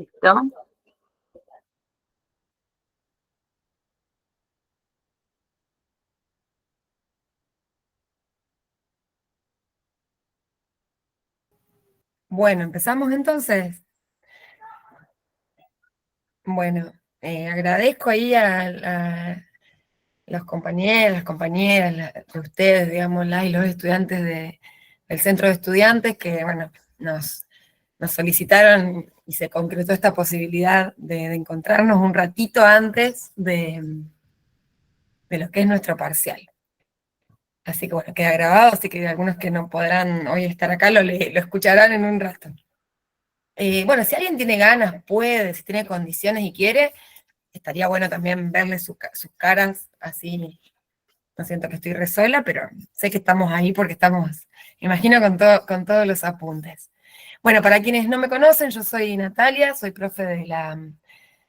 ¿Listo? Bueno, empezamos entonces. Bueno, agradezco ahí a los compañeros, las compañeras de ustedes, digamos, y los estudiantes del Centro de Estudiantes que, bueno, nos solicitaron y se concretó esta posibilidad de encontrarnos un ratito antes de lo que es nuestro parcial. Así que bueno, queda grabado, así que algunos que no podrán hoy estar acá lo escucharán en un rato. Bueno, si alguien tiene ganas, puede, si tiene condiciones y quiere, estaría bueno también verle sus caras, así no siento que estoy re sola, pero sé que estamos ahí porque estamos, imagino, con todos los apuntes. Bueno, para quienes no me conocen, yo soy Natalia, soy profe de la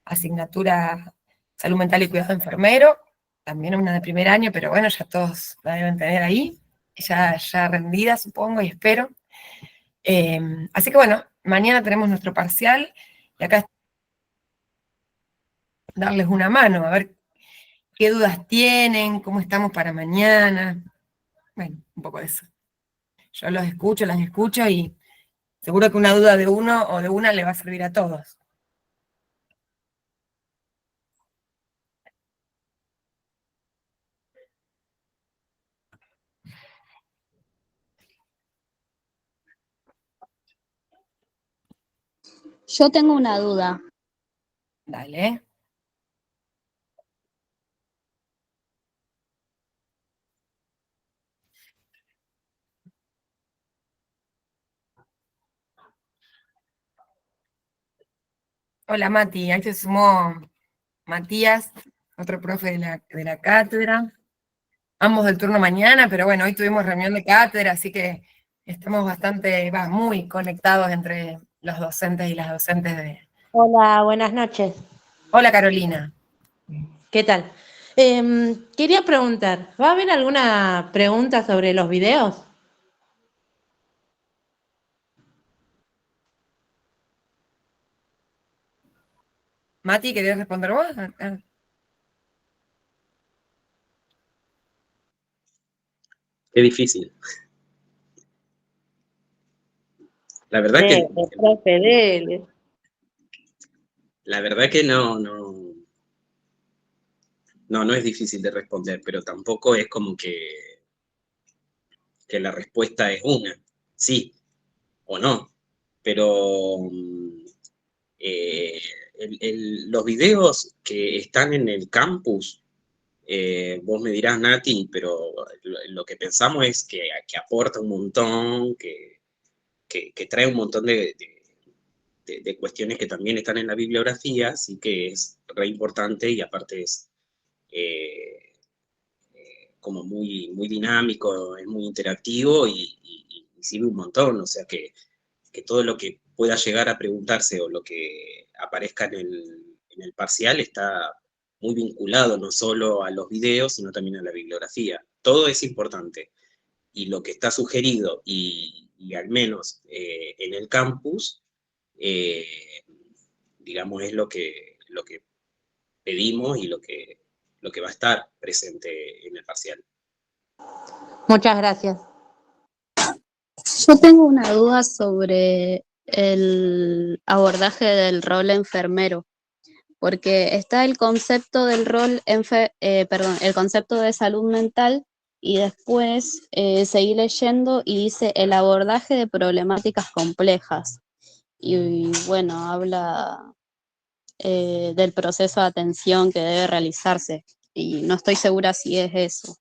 asignatura Salud Mental y Cuidado Enfermero, también una de primer año, pero bueno, ya todos la deben tener ahí, ya rendida, supongo, y espero. Así que bueno, mañana tenemos nuestro parcial, y acá darles una mano, a ver qué dudas tienen, cómo estamos para mañana. Bueno, un poco de eso. Yo los escucho, las escucho y seguro que una duda de uno o de una le va a servir a todos. Yo tengo una duda. Dale. Hola Mati, ahí se sumó Matías, otro profe de la cátedra. Ambos del turno mañana, pero bueno, hoy tuvimos reunión de cátedra, así que estamos muy conectados entre los docentes y las docentes de... Hola, buenas noches. Hola Carolina. ¿Qué tal? Quería preguntar, ¿va a haber alguna pregunta sobre los videos? Mati, ¿querías responder vos? Qué difícil. La verdad que la verdad que no es difícil de responder, pero tampoco es como que la respuesta es una, sí o no. Pero los videos que están en el campus, vos me dirás, Nati, pero lo que pensamos es que aporta un montón, que trae un montón de cuestiones que también están en la bibliografía, así que es re importante y aparte es como muy dinámico, es muy interactivo y sirve un montón, o sea que todo lo que pueda llegar a preguntarse o lo que aparezca en el parcial está muy vinculado no solo a los videos, sino también a la bibliografía. Todo es importante y lo que está sugerido y al menos en el campus, eh, digamos, es lo que pedimos y lo que va a estar presente en el parcial. Muchas gracias. Yo tengo una duda sobre el abordaje del rol enfermero, porque está el concepto del rol, el concepto de salud mental, y después seguí leyendo y dice el abordaje de problemáticas complejas. Y bueno, habla del proceso de atención que debe realizarse, y no estoy segura si es eso.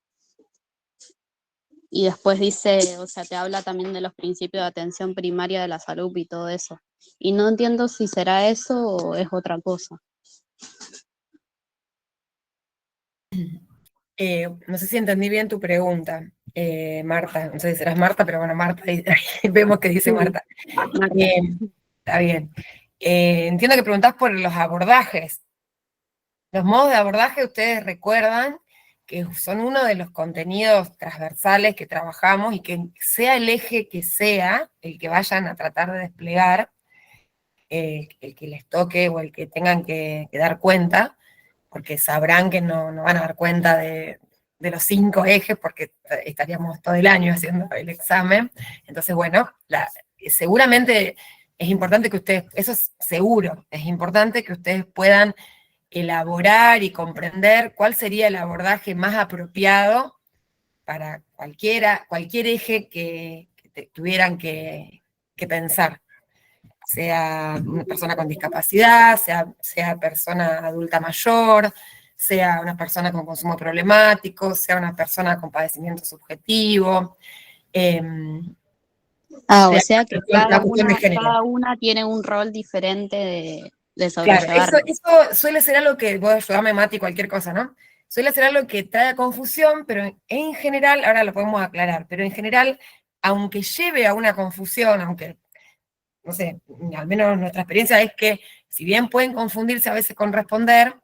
Y después dice, o sea, te habla también de los principios de atención primaria de la salud y todo eso. Y no entiendo si será eso o es otra cosa. No sé si entendí bien tu pregunta, Marta. No sé si serás Marta, pero bueno, Marta, ahí vemos que dice Marta. Está bien. Entiendo que preguntás por los abordajes. Los modos de abordaje, ustedes recuerdan que son uno de los contenidos transversales que trabajamos y que sea el eje que sea, el que vayan a tratar de desplegar, el que les toque o el que tengan que dar cuenta, porque sabrán que no van a dar cuenta de los 5 ejes, porque estaríamos todo el año haciendo el examen. Entonces, bueno, seguramente es importante que ustedes, eso es seguro, es importante que ustedes puedan elaborar y comprender cuál sería el abordaje más apropiado para cualquier eje que tuvieran que pensar, sea una persona con discapacidad, sea persona adulta mayor, sea una persona con consumo problemático, sea una persona con padecimiento subjetivo. O sea que La cuestión de género. cada una tiene un rol diferente de Claro, sobrellevarlo. eso suele ser algo que, vos ayudame Mati, cualquier cosa, ¿no? Suele ser algo que trae confusión, pero en general, ahora lo podemos aclarar, pero en general, aunque lleve a una confusión, aunque, no sé, al menos nuestra experiencia es que, si bien pueden confundirse a veces con responder,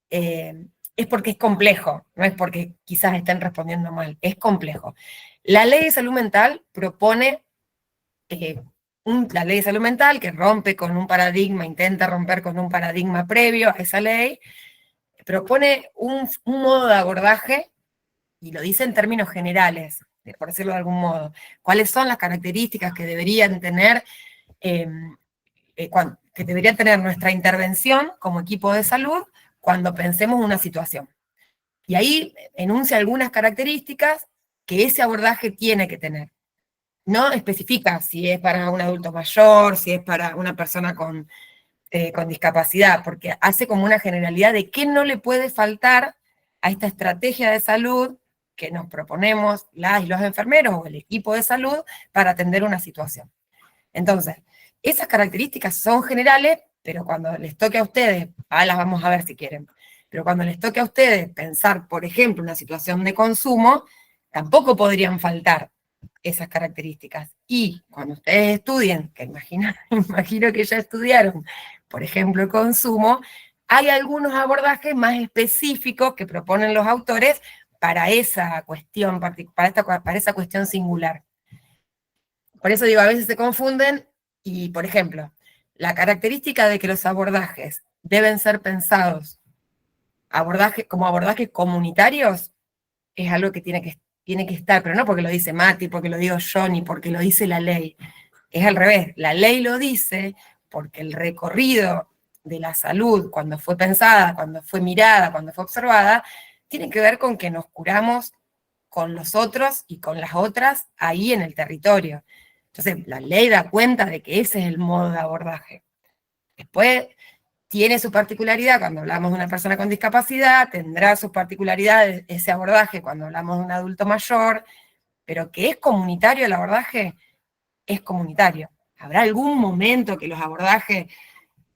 es porque es complejo, no es porque quizás estén respondiendo mal, es complejo. La ley de salud mental propone la ley de salud mental que rompe con un paradigma, intenta romper con un paradigma previo a esa ley, propone un modo de abordaje, y lo dice en términos generales, por decirlo de algún modo. ¿Cuáles son las características que deberían tener, que debería tener nuestra intervención como equipo de salud cuando pensemos una situación? Y ahí enuncia algunas características que ese abordaje tiene que tener. No especifica si es para un adulto mayor, si es para una persona con discapacidad, porque hace como una generalidad de qué no le puede faltar a esta estrategia de salud que nos proponemos las y los enfermeros o el equipo de salud para atender una situación. Entonces, esas características son generales, pero cuando les toque a ustedes, las vamos a ver si quieren, pero cuando les toque a ustedes pensar, por ejemplo, una situación de consumo, tampoco podrían faltar esas características. Y cuando ustedes estudien, que imagino que ya estudiaron, por ejemplo, el consumo, hay algunos abordajes más específicos que proponen los autores para esa cuestión, para esa cuestión singular. Por eso digo, a veces se confunden, y por ejemplo, la característica de que los abordajes deben ser pensados como abordajes comunitarios es algo que tiene que estar, pero no porque lo dice Mati, porque lo digo yo, ni porque lo dice la ley. Es al revés, la ley lo dice porque el recorrido de la salud, cuando fue pensada, cuando fue mirada, cuando fue observada, tiene que ver con que nos curamos con los otros y con las otras ahí en el territorio. Entonces, la ley da cuenta de que ese es el modo de abordaje. Después, tiene su particularidad cuando hablamos de una persona con discapacidad, tendrá sus particularidades ese abordaje cuando hablamos de un adulto mayor, pero que es comunitario el abordaje, es comunitario. ¿Habrá algún momento que los abordajes,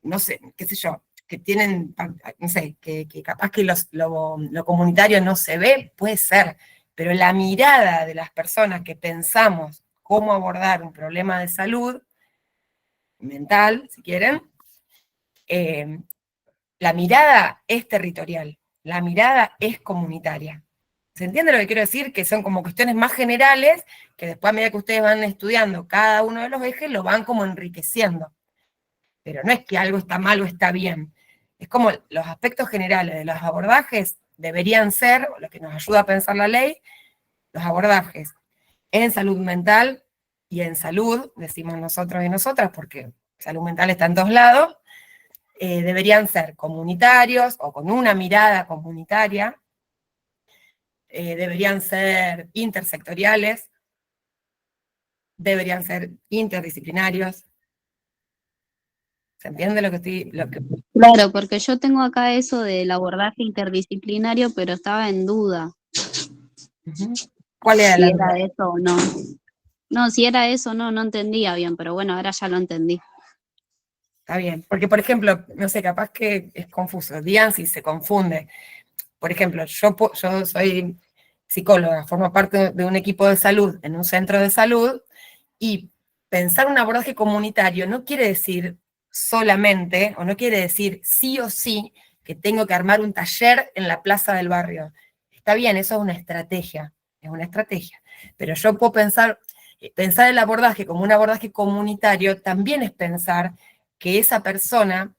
no sé, qué sé yo, que tienen, no sé, que capaz que lo comunitario no se ve? Puede ser, pero la mirada de las personas que pensamos cómo abordar un problema de salud mental, si quieren, la mirada es territorial, la mirada es comunitaria. ¿Se entiende lo que quiero decir? Que son como cuestiones más generales, que después a medida que ustedes van estudiando cada uno de los ejes, lo van como enriqueciendo. Pero no es que algo está mal o está bien. Es como los aspectos generales de los abordajes deberían ser, lo que nos ayuda a pensar la ley, los abordajes en salud mental y en salud, decimos nosotros y nosotras, porque salud mental está en todos lados, deberían ser comunitarios o con una mirada comunitaria, deberían ser intersectoriales, deberían ser interdisciplinarios. ¿Se entiende lo que estoy...? Claro, porque yo tengo acá eso del abordaje interdisciplinario, pero estaba en duda ¿Cuál era si la era duda? eso o no. No, si era eso o no, no entendía bien, pero bueno, ahora ya lo entendí. Está bien, porque por ejemplo, no sé, capaz que es confuso, digan si se confunde. Por ejemplo, yo soy psicóloga, formo parte de un equipo de salud en un centro de salud, y pensar un abordaje comunitario no quiere decir solamente, o no quiere decir sí o sí, que tengo que armar un taller en la plaza del barrio. Está bien, eso es una estrategia, pero yo puedo pensar el abordaje como un abordaje comunitario, también es pensar que esa persona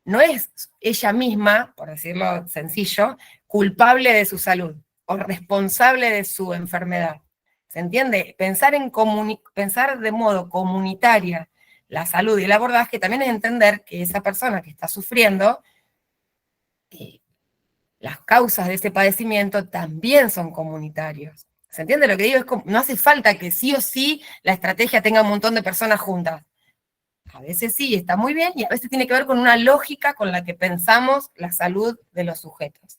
no es ella misma, por decirlo sencillo, culpable de su salud o responsable de su enfermedad. ¿Se entiende? Pensar de modo comunitaria la salud y el abordaje también es entender que esa persona que está sufriendo, las causas de ese padecimiento también son comunitarios. ¿Se entiende lo que digo? No hace falta que sí o sí la estrategia tenga un montón de personas juntas. A veces sí, está muy bien, y a veces tiene que ver con una lógica con la que pensamos la salud de los sujetos.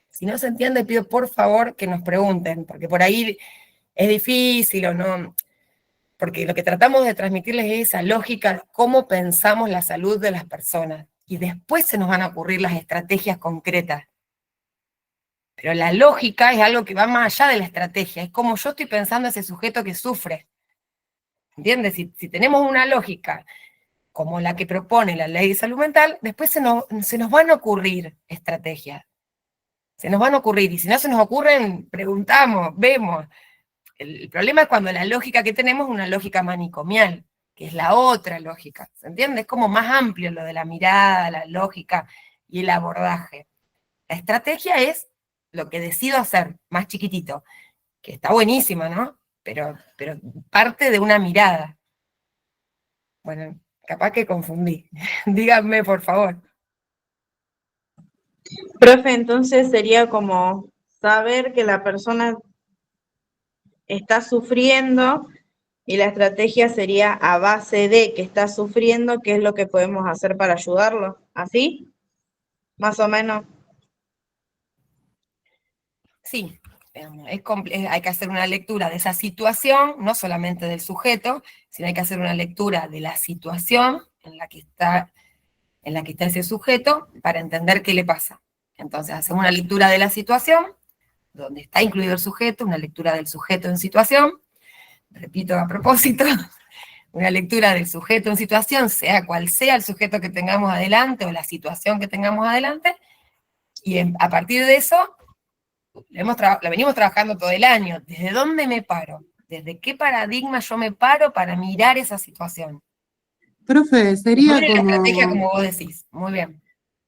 Si no se entiende, pido por favor que nos pregunten, porque por ahí es difícil o no, porque lo que tratamos de transmitirles es esa lógica de cómo pensamos la salud de las personas, y después se nos van a ocurrir las estrategias concretas. Pero la lógica es algo que va más allá de la estrategia, es como yo estoy pensando ese sujeto que sufre. ¿Entiendes? Si tenemos una lógica como la que propone la ley de salud mental, después se nos van a ocurrir estrategias. Se nos van a ocurrir, y si no se nos ocurren, preguntamos, vemos. El problema es cuando la lógica que tenemos es una lógica manicomial, que es la otra lógica, ¿se entiende? Es como más amplio lo de la mirada, la lógica y el abordaje. La estrategia es lo que decido hacer, más chiquitito, que está buenísima, ¿no? Pero parte de una mirada. Bueno, capaz que confundí. Díganme, por favor. Profe, entonces sería como saber que la persona está sufriendo y la estrategia sería a base de que está sufriendo, qué es lo que podemos hacer para ayudarlo. ¿Así? Más o menos. Sí, hay que hacer una lectura de esa situación, no solamente del sujeto, sino hay que hacer una lectura de la situación en la que está ese sujeto para entender qué le pasa. Entonces hacemos una lectura de la situación, donde está incluido el sujeto, una lectura del sujeto en situación, repito a propósito, una lectura del sujeto en situación, sea cual sea el sujeto que tengamos adelante o la situación que tengamos adelante, y a partir de eso, la venimos trabajando todo el año. ¿Desde dónde me paro? ¿Desde qué paradigma yo me paro para mirar esa situación? Profe, sería Poner la estrategia como, como vos decís. Muy bien.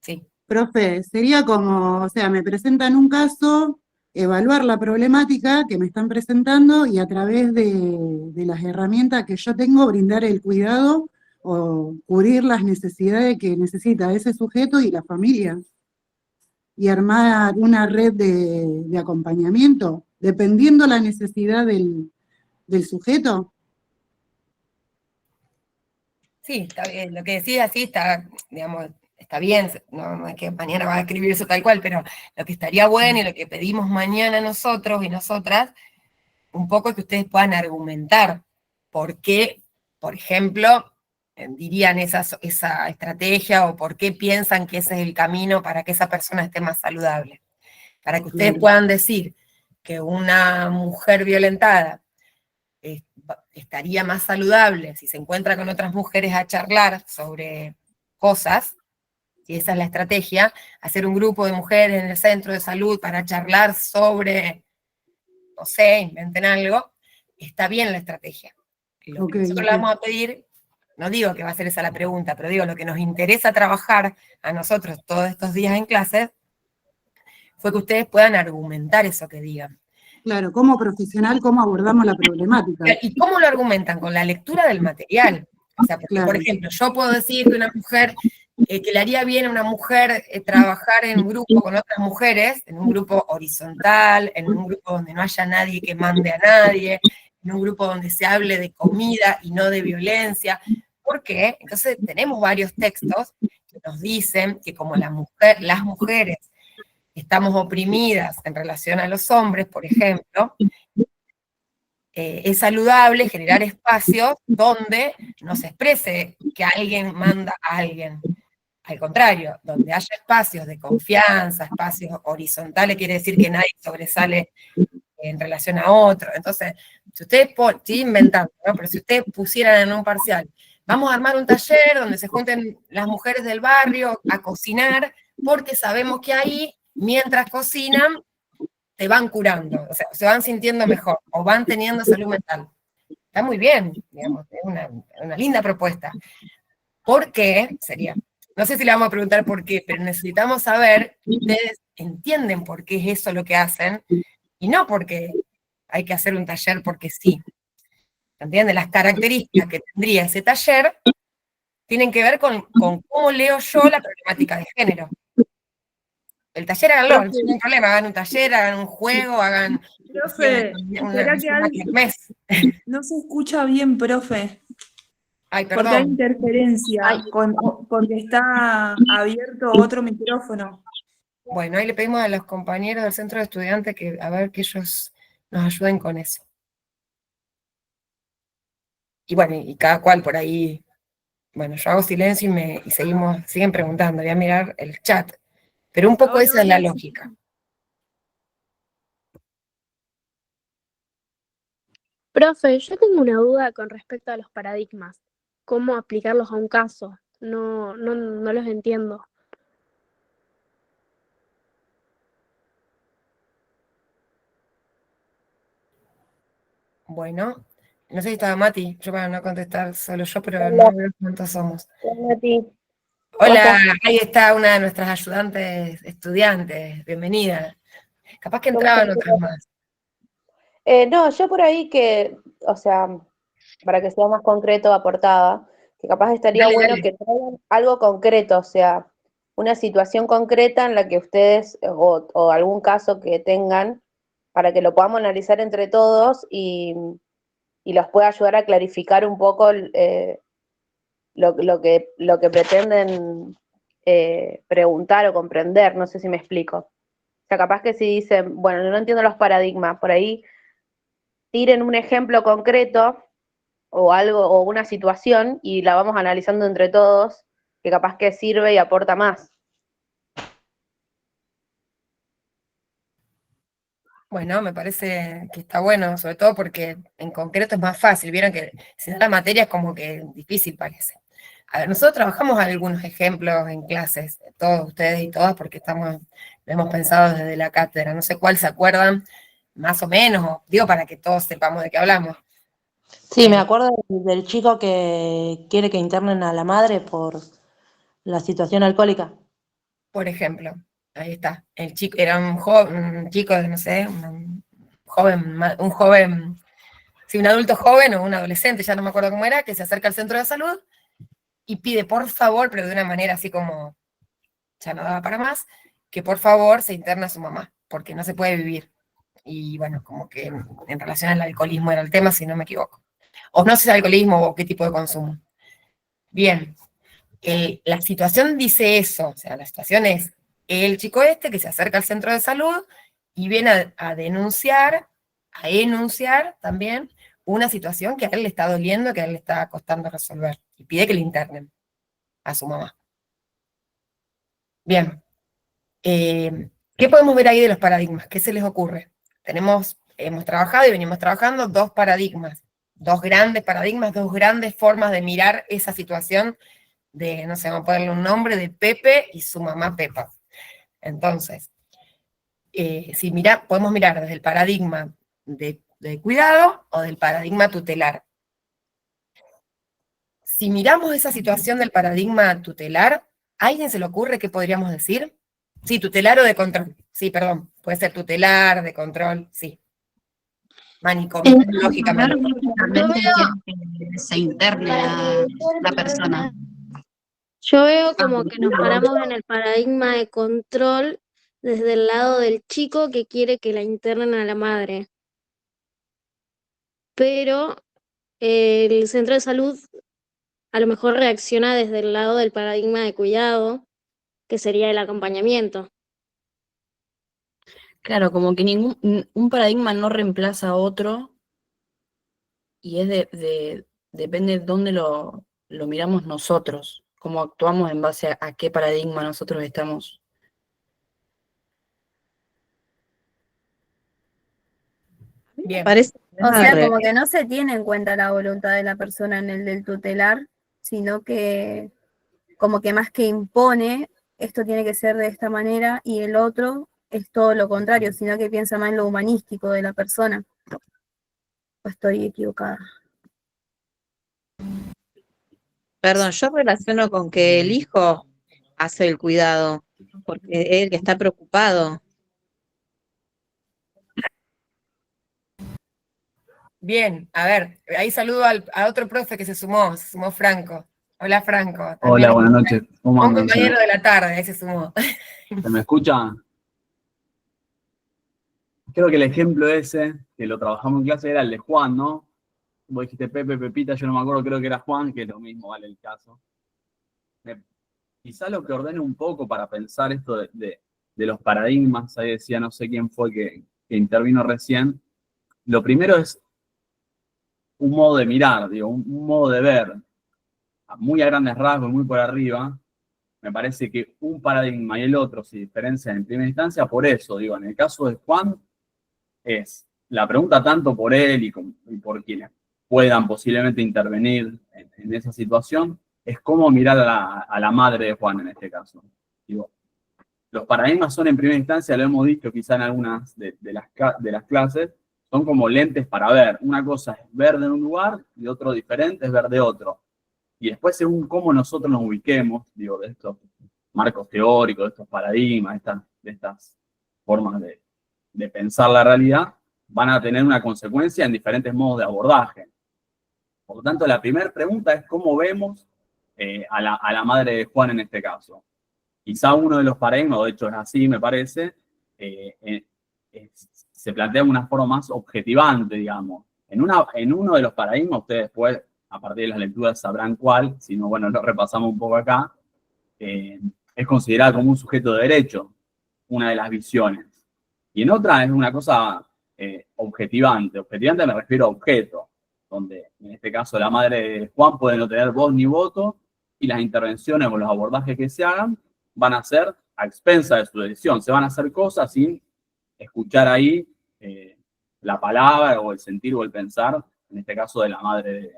Sí. profe, sería como, o sea, me presentan un caso, evaluar la problemática que me están presentando y a través de las herramientas que yo tengo, brindar el cuidado o cubrir las necesidades que necesita ese sujeto y la familia. Y armar una red de acompañamiento, dependiendo la necesidad del sujeto. Sí, está bien. Lo que decís así está, digamos, está bien. No es que mañana va a escribir eso tal cual, pero lo que estaría bueno y lo que pedimos mañana nosotros y nosotras, un poco es que ustedes puedan argumentar por qué, por ejemplo, dirían esa estrategia o por qué piensan que ese es el camino para que esa persona esté más saludable. Para que ustedes puedan decir que una mujer violentada estaría más saludable si se encuentra con otras mujeres a charlar sobre cosas, si esa es la estrategia, hacer un grupo de mujeres en el centro de salud para charlar sobre, no sé, inventen algo, está bien la estrategia. Lo que nosotros le vamos a pedir, no digo que va a ser esa la pregunta, pero digo, lo que nos interesa trabajar a nosotros todos estos días en clases, fue que ustedes puedan argumentar eso que digan. Claro, como profesional, cómo abordamos la problemática. ¿Y cómo lo argumentan? Con la lectura del material. O sea, porque, por ejemplo, yo puedo decir que una mujer, que le haría bien a una mujer trabajar en un grupo con otras mujeres, en un grupo horizontal, en un grupo donde no haya nadie que mande a nadie, en un grupo donde se hable de comida y no de violencia. ¿Por qué? Entonces tenemos varios textos que nos dicen que como las mujeres estamos oprimidas en relación a los hombres, por ejemplo, es saludable generar espacios donde no se exprese que alguien manda a alguien. Al contrario, donde haya espacios de confianza, espacios horizontales, quiere decir que nadie sobresale en relación a otro. Entonces, si ustedes estoy inventando, ¿no? Pero si ustedes pusieran en un parcial, vamos a armar un taller donde se junten las mujeres del barrio a cocinar, porque sabemos que ahí, mientras cocinan, se van curando, o sea, se van sintiendo mejor, o van teniendo salud mental. Está muy bien, digamos, es una linda propuesta. ¿Por qué? Sería, no sé si le vamos a preguntar por qué, pero necesitamos saber que ustedes entienden por qué es eso lo que hacen, y no porque hay que hacer un taller porque sí. ¿Entienden? Las características que tendría ese taller tienen que ver con cómo leo yo la problemática de género. El taller háganlo, Profe, no hay problema, hagan un taller, hagan un juego, hagan profe, ¿será que una kermés. no se escucha bien, profe? Ay, Porque hay perdón. interferencia porque está abierto otro micrófono. Bueno, ahí le pedimos a los compañeros del centro de estudiantes que a ver que ellos nos ayuden con eso. Y bueno, y cada cual por ahí, bueno, yo hago silencio y siguen preguntando, voy a mirar el chat. Pero un poco esa es la lógica. Profe, yo tengo una duda con respecto a los paradigmas. ¿Cómo aplicarlos a un caso? No los entiendo. Bueno, no sé si estaba Mati, yo para no contestar solo yo, pero Hola, no veo cuántos somos. Mati. ¿Cómo Hola, estás? ahí está una de nuestras ayudantes estudiantes, bienvenida. Capaz que ¿Cómo estás? entraban otras más. No, yo por ahí que, o sea, para que sea más concreto, aportaba, que capaz estaría Dale, bueno dale. que traigan algo concreto, o sea, una situación concreta en la que ustedes, o algún caso que tengan, para que lo podamos analizar entre todos y los pueda ayudar a clarificar un poco lo que pretenden preguntar o comprender, no sé si me explico. O sea, capaz que si dicen, bueno, no entiendo los paradigmas, por ahí tiren un ejemplo concreto o algo, o una situación, y la vamos analizando entre todos, que capaz que sirve y aporta más. Bueno, me parece que está bueno, sobre todo porque en concreto es más fácil. Vieron que si da la materia es como que difícil parece. A ver, nosotros trabajamos algunos ejemplos en clases, todos ustedes y todas, porque lo hemos pensado desde la cátedra. No sé cuál se acuerdan, más o menos, o digo para que todos sepamos de qué hablamos. Sí, me acuerdo del chico que quiere que internen a la madre por la situación alcohólica. Por ejemplo, ahí está. El chico era un chico, no sé, un joven, sí, un adulto joven o un adolescente, ya no me acuerdo cómo era, que se acerca al centro de salud y pide por favor, pero de una manera así como ya no daba para más, que por favor se interne a su mamá, porque no se puede vivir. Y bueno, como que en relación al alcoholismo era el tema, si no me equivoco. O no sé si es alcoholismo o qué tipo de consumo. Bien, la situación dice eso, o sea, la situación es el chico este que se acerca al centro de salud y viene a denunciar, a enunciar también una situación que a él le está doliendo, que a él le está costando resolver, y pide que le internen a su mamá. Bien, ¿qué podemos ver ahí de los paradigmas? ¿Qué se les ocurre? Hemos trabajado y venimos trabajando dos paradigmas, dos grandes paradigmas, dos grandes formas de mirar esa situación de, no sé, vamos a ponerle un nombre, de Pepe y su mamá Pepa. Entonces, si podemos mirar desde el paradigma de cuidado o del paradigma tutelar. Si miramos esa situación del paradigma tutelar, ¿a alguien se le ocurre qué podríamos decir? Sí, tutelar o de control. Sí, perdón, puede ser tutelar, de control, sí. Manicomio, lógicamente. Básicamente que se interne la persona. Yo veo como que nos paramos en el paradigma de control desde el lado del chico que quiere que la internen a la madre. Pero el centro de salud a lo mejor reacciona desde el lado del paradigma de cuidado, que sería el acompañamiento. Claro, como que un paradigma no reemplaza a otro y depende de dónde lo miramos nosotros, cómo actuamos en base a qué paradigma nosotros estamos. Bien. Parece O sea, como que no se tiene en cuenta la voluntad de la persona en el del tutelar, sino que como que más que impone, esto tiene que ser de esta manera, y el otro es todo lo contrario, sino que piensa más en lo humanístico de la persona. ¿O estoy equivocada? Perdón, yo relaciono con que el hijo hace el cuidado, porque es el que está preocupado. Bien, a ver, ahí saludo a otro profe que se sumó Franco. Hola Franco. Hola, También buenas noches. ¿Cómo un andan? compañero de la tarde, ahí se sumó. ¿Se me escucha? Creo que el ejemplo ese, que lo trabajamos en clase, era el de Juan, ¿no? Vos dijiste Pepe, Pepita, yo no me acuerdo, creo que era Juan, que es lo mismo, vale el caso. Quizá lo que ordene un poco para pensar esto de los paradigmas, ahí decía, no sé quién fue que intervino recién, lo primero es un modo de mirar, digo, un modo de ver, muy a grandes rasgos, muy por arriba. Me parece que un paradigma y el otro se diferencian en primera instancia por eso, digo, en el caso de Juan, es la pregunta tanto por él y por quienes puedan posiblemente intervenir en esa situación, es cómo mirar a la madre de Juan en este caso. Digo, los paradigmas son en primera instancia, lo hemos dicho quizá en algunas de las clases, son como lentes para ver. Una cosa es ver de un lugar y otro diferente es ver de otro. Y después, según cómo nosotros nos ubiquemos, digo, de estos marcos teóricos, de estos paradigmas, de estas formas de pensar la realidad, van a tener una consecuencia en diferentes modos de abordaje. Por lo tanto, la primera pregunta es cómo vemos a la madre de Juan en este caso. Quizá uno de los paradigmas, de hecho es así, me parece, se plantea de una forma más objetivante, digamos. En uno de los paradigmas, ustedes después, a partir de las lecturas, sabrán cuál, si no, bueno, lo repasamos un poco acá, es considerada como un sujeto de derecho, una de las visiones. Y en otra es una cosa objetivante. Objetivante me refiero a objeto, donde en este caso la madre de Juan puede no tener voz ni voto, y las intervenciones o los abordajes que se hagan van a ser a expensa de su decisión. Se van a hacer cosas sin escuchar ahí la palabra o el sentir o el pensar, en este caso de la madre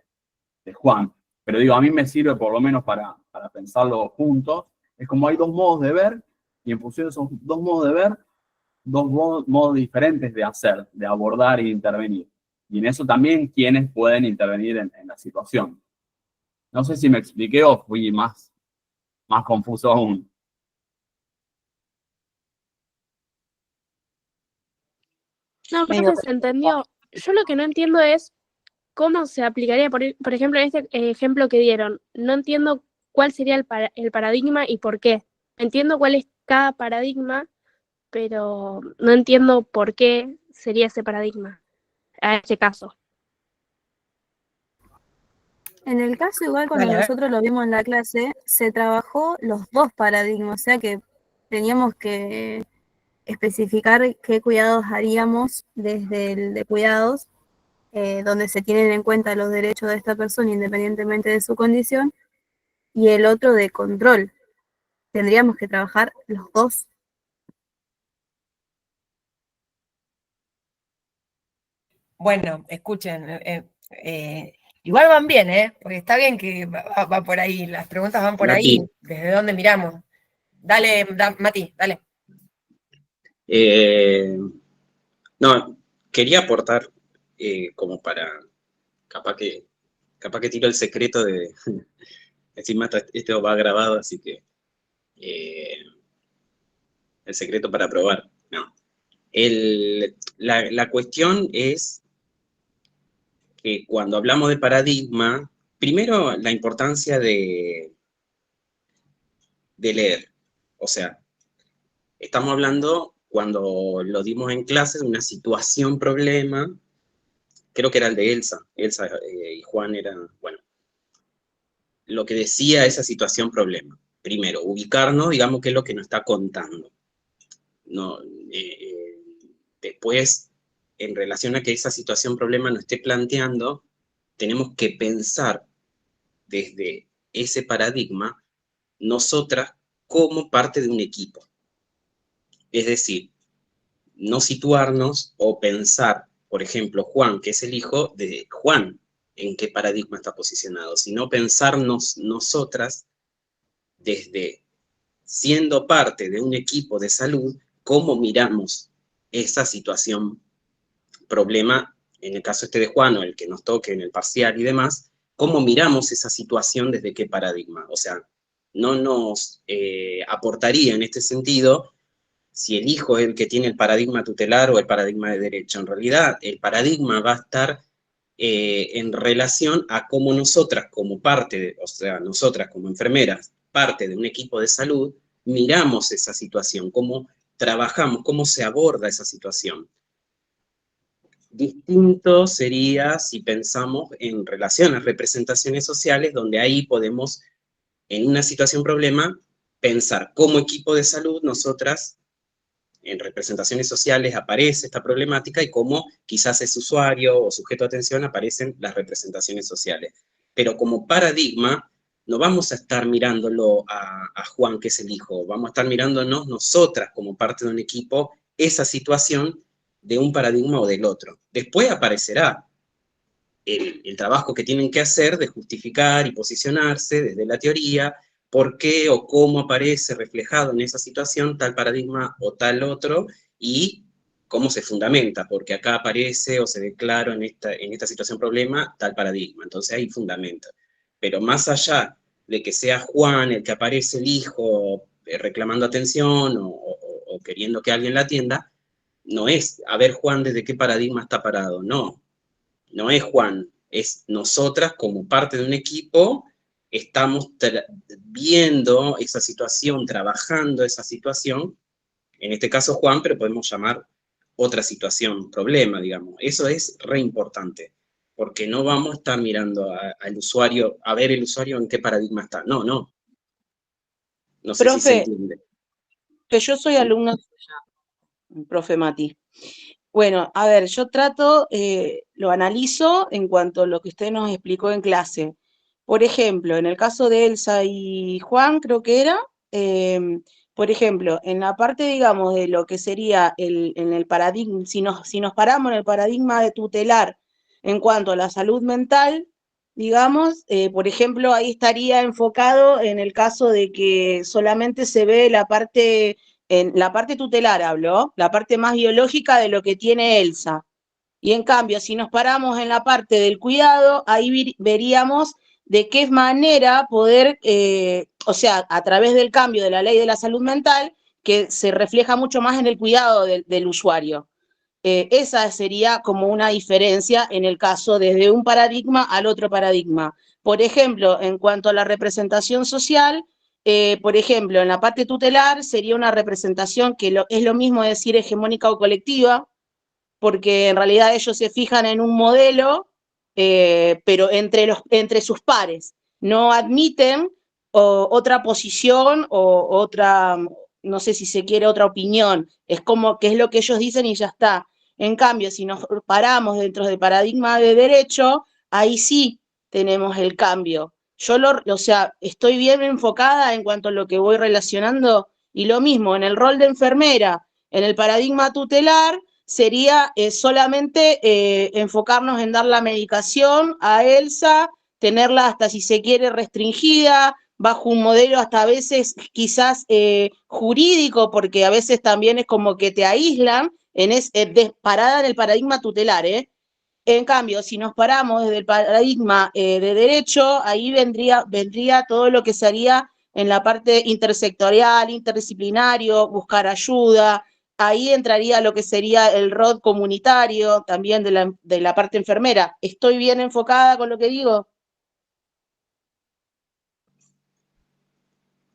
de Juan. Pero digo, a mí me sirve por lo menos para pensarlo juntos. Es como hay dos modos de ver, y en función de esos dos modos de ver, dos modos diferentes de hacer, de abordar e intervenir. Y en eso también quienes pueden intervenir en la situación. No sé si me expliqué o fui más confuso aún. No, profe, se entendió. Yo lo que no entiendo es cómo se aplicaría, por ejemplo, en este ejemplo que dieron. No entiendo cuál sería el paradigma y por qué. Entiendo cuál es cada paradigma, pero no entiendo por qué sería ese paradigma a este caso. En el caso igual cuando Dale, a ver. nosotros lo vimos en la clase, se trabajó los dos paradigmas, o sea que teníamos que especificar qué cuidados haríamos desde el de cuidados, donde se tienen en cuenta los derechos de esta persona independientemente de su condición, y el otro de control. Tendríamos que trabajar los dos. Bueno, escuchen, igual van bien, porque está bien que va por ahí, las preguntas van por ahí, Mati. desde dónde miramos. Dale, Mati, dale. No, quería aportar como para, capaz que tiro el secreto de, encima esto va grabado, así que el secreto para probar. No. La cuestión es que cuando hablamos de paradigma, primero la importancia de leer. O sea, estamos hablando, cuando lo dimos en clase, de una situación problema, creo que era el de Elsa y Juan era, bueno, lo que decía esa situación problema. Primero, ubicarnos, digamos, qué es lo que nos está contando. No, después, en relación a que esa situación problema nos esté planteando, tenemos que pensar desde ese paradigma nosotras como parte de un equipo. Es decir, no situarnos o pensar, por ejemplo, Juan, que es el hijo de Juan, en qué paradigma está posicionado, sino pensarnos nosotras desde siendo parte de un equipo de salud, cómo miramos esa situación, problema, en el caso este de Juan o el que nos toque en el parcial y demás, cómo miramos esa situación desde qué paradigma. O sea, no nos aportaría en este sentido si el hijo es el que tiene el paradigma tutelar o el paradigma de derecho. En realidad, el paradigma va a estar en relación a cómo nosotras como parte, o sea, nosotras como enfermeras, parte de un equipo de salud, miramos esa situación, cómo trabajamos, cómo se aborda esa situación. Distinto sería si pensamos en relaciones, representaciones sociales, donde ahí podemos, en una situación problema, pensar como equipo de salud, nosotras, en representaciones sociales aparece esta problemática y cómo quizás es usuario o sujeto de atención aparecen las representaciones sociales. Pero como paradigma, no vamos a estar mirándolo a Juan, que es el hijo, vamos a estar mirándonos nosotras como parte de un equipo, esa situación de un paradigma o del otro. Después aparecerá el trabajo que tienen que hacer de justificar y posicionarse desde la teoría, por qué o cómo aparece reflejado en esa situación tal paradigma o tal otro, y cómo se fundamenta, porque acá aparece o se declara en esta situación problema tal paradigma. Entonces hay fundamento. Pero más allá de que sea Juan el que aparece el hijo reclamando atención o queriendo que alguien la atienda, no es, a ver Juan desde qué paradigma está parado, no. No es Juan, es nosotras como parte de un equipo, estamos viendo esa situación, trabajando esa situación, en este caso Juan, pero podemos llamar otra situación, problema, digamos. Eso es re importante, porque no vamos a estar mirando al usuario, a ver el usuario en qué paradigma está. No, no. No sé si se Profe, entiende. que yo soy Sí. alumna suya, profe Mati. Bueno, a ver, yo trato, lo analizo en cuanto a lo que usted nos explicó en clase. Por ejemplo, en el caso de Elsa y Juan, creo que era, por ejemplo, en la parte, digamos, de lo que sería en el paradigma, si nos paramos en el paradigma de tutelar en cuanto a la salud mental, digamos, por ejemplo, ahí estaría enfocado en el caso de que solamente se ve la parte, en la parte tutelar hablo, la parte más biológica de lo que tiene Elsa. Y en cambio, si nos paramos en la parte del cuidado, ahí veríamos de qué manera poder, o sea, a través del cambio de la ley de la salud mental, que se refleja mucho más en el cuidado del usuario. Esa sería como una diferencia en el caso desde un paradigma al otro paradigma. Por ejemplo, en cuanto a la representación social, por ejemplo, en la parte tutelar sería una representación que es lo mismo decir hegemónica o colectiva, porque en realidad ellos se fijan en un modelo, pero entre sus pares. No admiten otra posición o otra, no sé si se quiere, otra opinión. Es como que es lo que ellos dicen y ya está. En cambio, si nos paramos dentro del paradigma de derecho, ahí sí tenemos el cambio. O sea, estoy bien enfocada en cuanto a lo que voy relacionando, y lo mismo, en el rol de enfermera, en el paradigma tutelar, sería solamente enfocarnos en dar la medicación a Elsa, tenerla hasta si se quiere restringida, bajo un modelo hasta a veces quizás jurídico, porque a veces también es como que te aíslan, parada en el paradigma tutelar, ¿eh? En cambio, si nos paramos desde el paradigma de derecho, ahí vendría todo lo que sería en la parte intersectorial, interdisciplinario, buscar ayuda. Ahí entraría lo que sería el rol comunitario, también de la parte enfermera. ¿Estoy bien enfocada con lo que digo?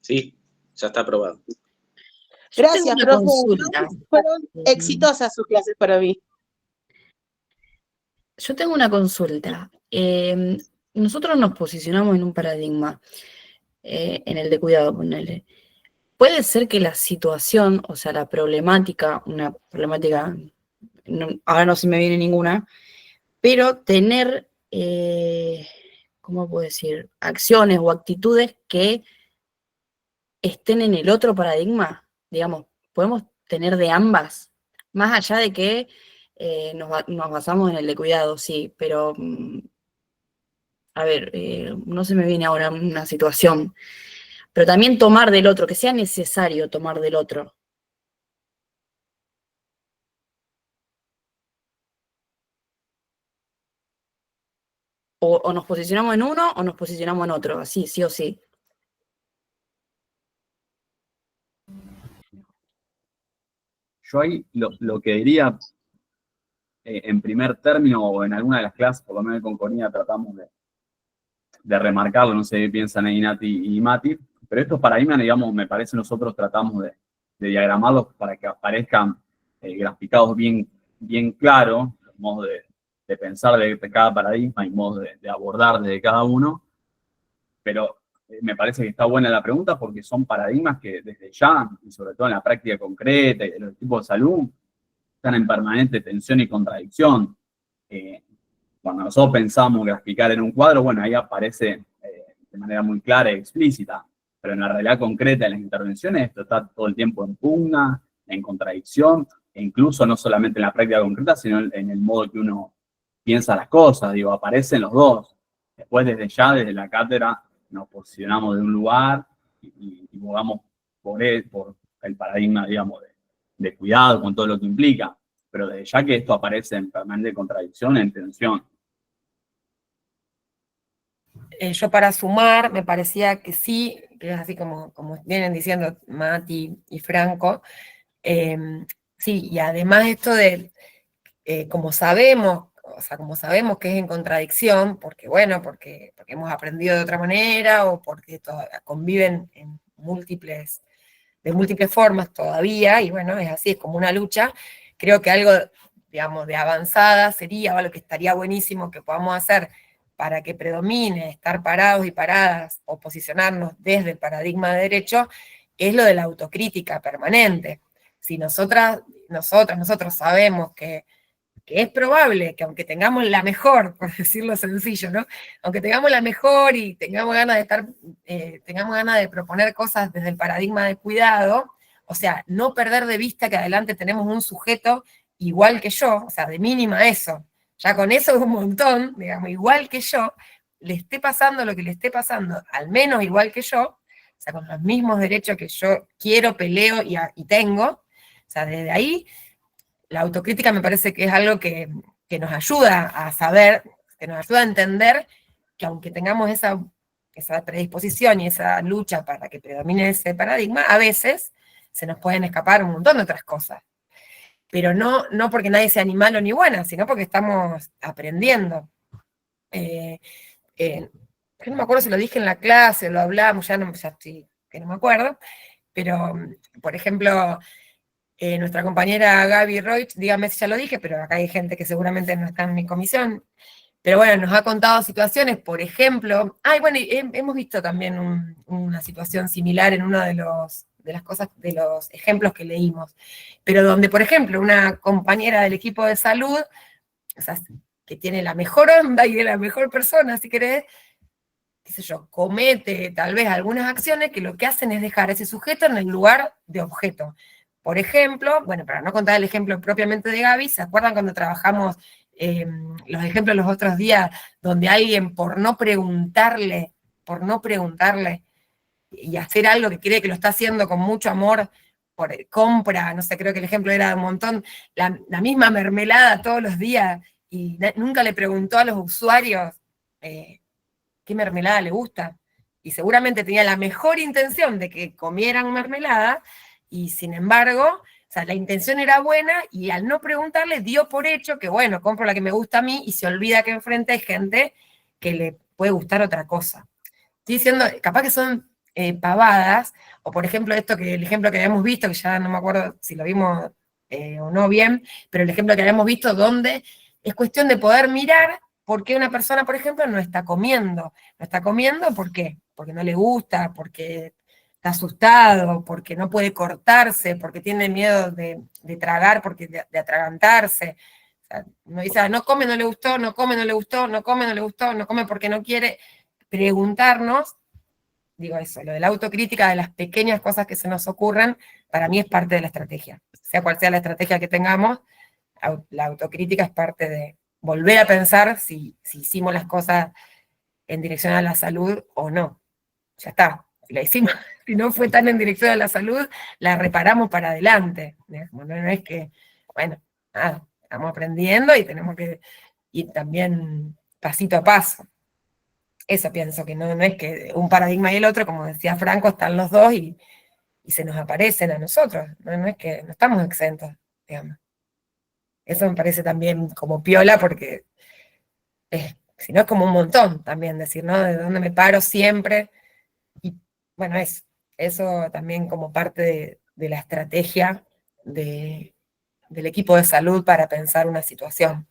Sí, ya está aprobado. Yo tengo Gracias, una profe. consulta. Fueron exitosas sus clases para mí. Yo tengo una consulta. Nosotros nos posicionamos en un paradigma, en el de cuidado, ponele. Puede ser que la situación, o sea, la problemática, una problemática, ahora no se me viene ninguna, pero tener, ¿cómo puedo decir? Acciones o actitudes que estén en el otro paradigma, digamos, podemos tener de ambas, más allá de que nos basamos en el de cuidado, sí, pero, a ver, no se me viene ahora una situación, pero también tomar del otro, que sea necesario tomar del otro. O nos posicionamos en uno o nos posicionamos en otro, así, sí o sí. Yo ahí lo que diría, en primer término, o en alguna de las clases, por lo menos con Corina tratamos de remarcarlo, no sé qué piensan ahí Nati y Mati, pero estos paradigmas, digamos, me parece nosotros tratamos de diagramarlos para que aparezcan graficados bien claros, los modos de pensar de cada paradigma y modos de abordar desde cada uno, pero me parece que está buena la pregunta porque son paradigmas que desde ya, y sobre todo en la práctica concreta y de los tipos de salud, están en permanente tensión y contradicción. Cuando nosotros pensamos graficar en un cuadro, bueno, ahí aparece de manera muy clara y explícita, pero en la realidad concreta de las intervenciones esto está todo el tiempo en pugna, en contradicción, e incluso no solamente en la práctica concreta, sino en el modo que uno piensa las cosas, digo, aparecen los dos. Después desde la cátedra nos posicionamos de un lugar y jugamos por el paradigma, digamos, de cuidado con todo lo que implica, pero desde ya que esto aparece en permanente contradicción, en tensión. Yo para sumar, me parecía que sí, que es así como vienen diciendo Mati y Franco, sí, y además esto de, como sabemos que es en contradicción, porque hemos aprendido de otra manera, o porque conviven de múltiples formas todavía, y bueno, es así, es como una lucha. Creo que algo, digamos, de avanzada sería, o algo que estaría buenísimo que podamos hacer para que predomine estar parados y paradas o posicionarnos desde el paradigma de derecho, es lo de la autocrítica permanente. Si nosotros sabemos que es probable que aunque tengamos la mejor, por decirlo sencillo, ¿no? Aunque tengamos la mejor y tengamos ganas de proponer cosas desde el paradigma de cuidado, o sea, no perder de vista que adelante tenemos un sujeto igual que yo, o sea, de mínima eso. Ya con eso es un montón, digamos, igual que yo, le esté pasando lo que le esté pasando, al menos igual que yo, o sea, con los mismos derechos que yo quiero, peleo y tengo, o sea, desde ahí, la autocrítica me parece que es algo que nos ayuda a saber, que nos ayuda a entender que aunque tengamos esa predisposición y esa lucha para que predomine ese paradigma, a veces se nos pueden escapar un montón de otras cosas. Pero no porque nadie sea ni malo ni buena, sino porque estamos aprendiendo. Yo no me acuerdo si lo dije en la clase, lo hablamos, ya no me acuerdo, pero, por ejemplo, nuestra compañera Gaby Roig, dígame si ya lo dije, pero acá hay gente que seguramente no está en mi comisión, pero bueno, nos ha contado situaciones, por ejemplo, hemos visto también una situación similar en uno de los ejemplos que leímos, pero donde, por ejemplo, una compañera del equipo de salud, o sea, que tiene la mejor onda y es la mejor persona, si querés, qué sé yo, comete tal vez algunas acciones que lo que hacen es dejar a ese sujeto en el lugar de objeto. Por ejemplo, bueno, para no contar el ejemplo propiamente de Gaby, ¿se acuerdan cuando trabajamos los ejemplos los otros días, donde alguien por no preguntarle, y hacer algo que cree que lo está haciendo con mucho amor, compra, no sé, creo que el ejemplo era un montón, la misma mermelada todos los días, y nunca le preguntó a los usuarios qué mermelada le gusta, y seguramente tenía la mejor intención de que comieran mermelada, y sin embargo, o sea, la intención era buena, y al no preguntarle dio por hecho que, bueno, compro la que me gusta a mí, y se olvida que enfrente hay gente que le puede gustar otra cosa. Estoy diciendo, capaz que son pavadas, o por ejemplo el ejemplo que habíamos visto, que ya no me acuerdo si lo vimos o no bien, pero el ejemplo que habíamos visto donde es cuestión de poder mirar por qué una persona, por ejemplo, no está comiendo. No está comiendo, ¿por qué? Porque no le gusta, porque está asustado, porque no puede cortarse, porque tiene miedo de tragar, porque de atragantarse. O sea, uno dice, no come, no le gustó, no come, no le gustó, no come, no le gustó, no come porque no quiere. Preguntarnos, digo eso, lo de la autocrítica de las pequeñas cosas que se nos ocurran, para mí es parte de la estrategia. Sea cual sea la estrategia que tengamos, la autocrítica es parte de volver a pensar si hicimos las cosas en dirección a la salud o no. Ya está, si la hicimos, si no fue tan en dirección a la salud, la reparamos para adelante. No es que, bueno, nada, estamos aprendiendo y tenemos que ir también pasito a paso. Eso pienso, que no es que un paradigma y el otro, como decía Franco, están los dos y se nos aparecen a nosotros, no es que no estamos exentos, digamos. Eso me parece también como piola, porque si no es como un montón también decir, ¿no? ¿De dónde me paro siempre? Y bueno, eso también como parte de la estrategia del equipo de salud para pensar una situación.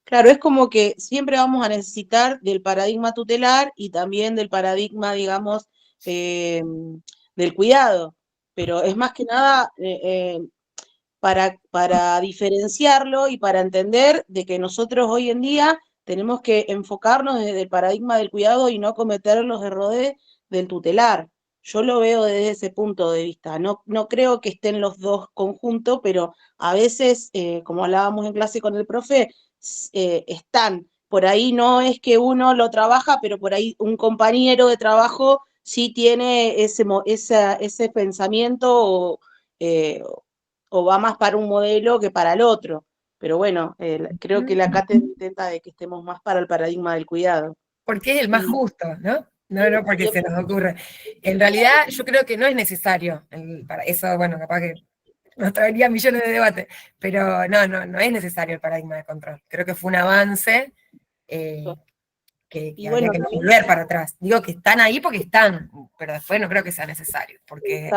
Claro, es como que siempre vamos a necesitar del paradigma tutelar y también del paradigma, digamos, del cuidado, pero es más que nada para diferenciarlo y para entender de que nosotros hoy en día tenemos que enfocarnos desde el paradigma del cuidado y no cometer los errores del tutelar. Yo lo veo desde ese punto de vista. No creo que estén los dos conjuntos, pero a veces, como hablábamos en clase con el profe, están. Por ahí no es que uno lo trabaja, pero por ahí un compañero de trabajo sí tiene ese pensamiento o va más para un modelo que para el otro. Pero bueno, creo que la cátedra intenta de que estemos más para el paradigma del cuidado. Porque es el más justo, ¿no? No porque se nos ocurre. En realidad, yo creo que no es necesario. Para eso, bueno, capaz que nos traería millones de debates, pero no es necesario el paradigma de control. Creo que fue un avance que habría que volver para atrás. Digo que están ahí porque están, pero después no creo que sea necesario, porque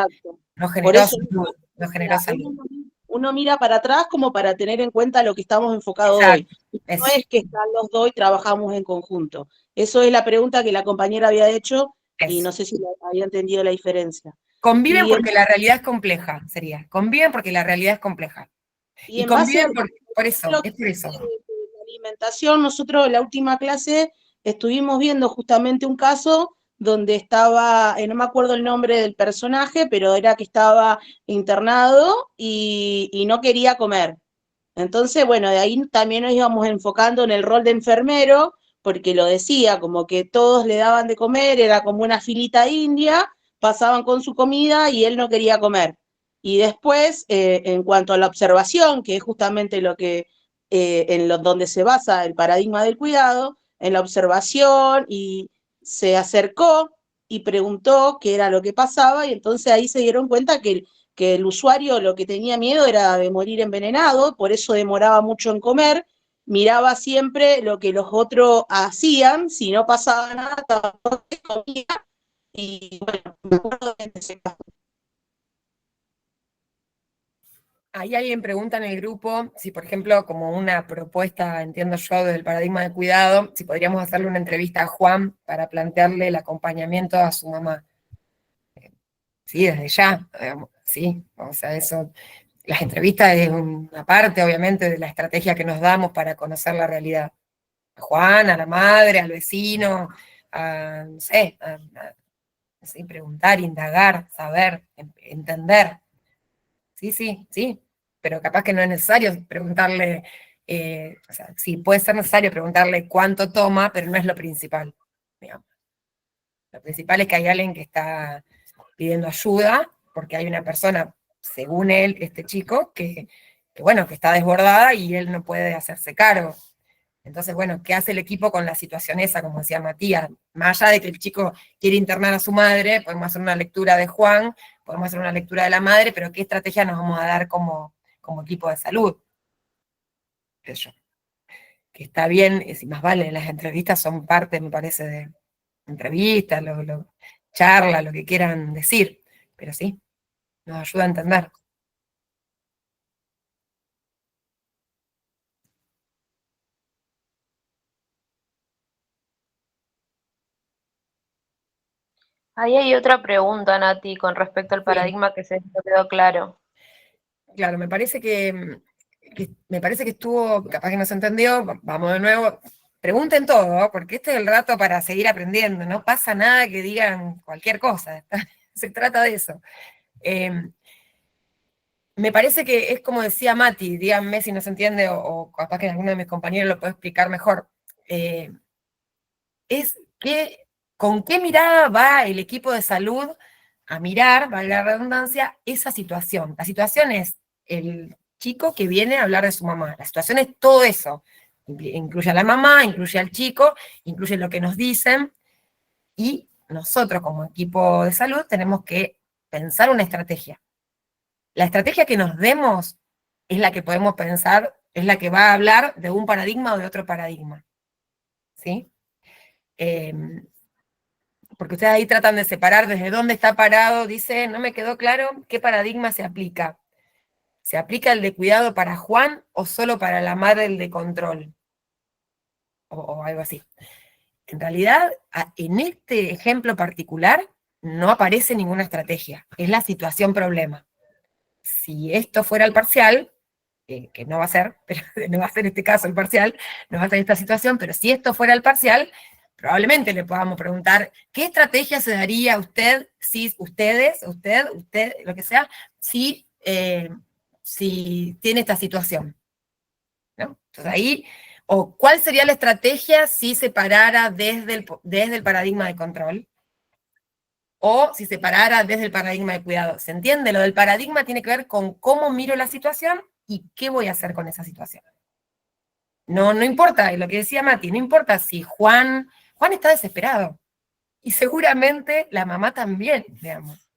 no generó salud. Uno mira para atrás como para tener en cuenta lo que estamos enfocados hoy. No es que están los dos y trabajamos en conjunto. Eso es la pregunta que la compañera había hecho y no sé si había entendido la diferencia. Conviven porque la realidad es compleja, sería. Conviven porque la realidad es compleja. Y conviven por eso, es por eso. La alimentación, nosotros en la última clase estuvimos viendo justamente un caso donde estaba, no me acuerdo el nombre del personaje, pero era que estaba internado y no quería comer. Entonces, bueno, de ahí también nos íbamos enfocando en el rol de enfermero, porque lo decía, como que todos le daban de comer, era como una filita india, pasaban con su comida y él no quería comer. Y después, en cuanto a la observación, que es justamente lo que, donde se basa el paradigma del cuidado, en la observación, y se acercó y preguntó qué era lo que pasaba, y entonces ahí se dieron cuenta que el usuario lo que tenía miedo era de morir envenenado, por eso demoraba mucho en comer, miraba siempre lo que los otros hacían, si no pasaba nada, tampoco comía, y bueno, me acuerdo de ese caso. Ahí alguien pregunta en el grupo si, por ejemplo, como una propuesta, entiendo yo, del paradigma de cuidado, si podríamos hacerle una entrevista a Juan para plantearle el acompañamiento a su mamá. Sí, desde ya, digamos, sí, o sea, eso, las entrevistas es una parte, obviamente, de la estrategia que nos damos para conocer la realidad. A Juan, a la madre, al vecino, no sé, sí, preguntar, indagar, saber, entender. Sí, pero capaz que no es necesario preguntarle, o sea, sí, puede ser necesario preguntarle cuánto toma, pero no es lo principal, digamos. Lo principal es que hay alguien que está pidiendo ayuda, porque hay una persona, según él, este chico, que bueno, que está desbordada y él no puede hacerse cargo. Entonces, bueno, ¿qué hace el equipo con la situación esa, como decía Matías? Más allá de que el chico quiere internar a su madre, podemos hacer una lectura de Juan, podemos hacer una lectura de la madre, pero ¿qué estrategia nos vamos a dar como equipo de salud? Eso. Que está bien, si más vale, las entrevistas son parte, me parece, de entrevistas, charla, lo que quieran decir, pero sí, nos ayuda a entender. Ahí hay otra pregunta, Nati, con respecto al paradigma que se no quedó claro. Claro, me parece que estuvo, capaz que no se entendió, vamos de nuevo, pregunten todo, porque este es el rato para seguir aprendiendo, no pasa nada que digan cualquier cosa, se trata de eso. Me parece que es como decía Mati, díganme si no se entiende, o capaz que alguno de mis compañeros lo puede explicar mejor, es que con qué mirada va el equipo de salud a mirar, valga la redundancia, esa situación. La situación es el chico que viene a hablar de su mamá, la situación es todo eso, Incluye a la mamá, incluye al chico, incluye lo que nos dicen, y nosotros como equipo de salud tenemos que pensar una estrategia. La estrategia que nos demos es la que podemos pensar, es la que va a hablar de un paradigma o de otro paradigma. ¿Sí? Porque ustedes ahí tratan de separar desde dónde está parado, dice, no me quedó claro qué paradigma se aplica. ¿Se aplica el de cuidado para Juan o solo para la madre el de control? O algo así. En realidad, en este ejemplo particular, no aparece ninguna estrategia, es la situación problema. Si esto fuera el parcial, que no va a ser, pero no va a ser este caso el parcial, no va a ser esta situación, pero si esto fuera el parcial, probablemente le podamos preguntar, ¿qué estrategia se daría a usted, si ustedes, usted, lo que sea, si tiene esta situación? ¿No? Entonces ahí, o cuál sería la estrategia si se parara desde el paradigma de control, o si se parara desde el paradigma de cuidado. ¿Se entiende? Lo del paradigma tiene que ver con cómo miro la situación y qué voy a hacer con esa situación. No importa, lo que decía Mati, no importa si Juan está desesperado, y seguramente la mamá también, digamos.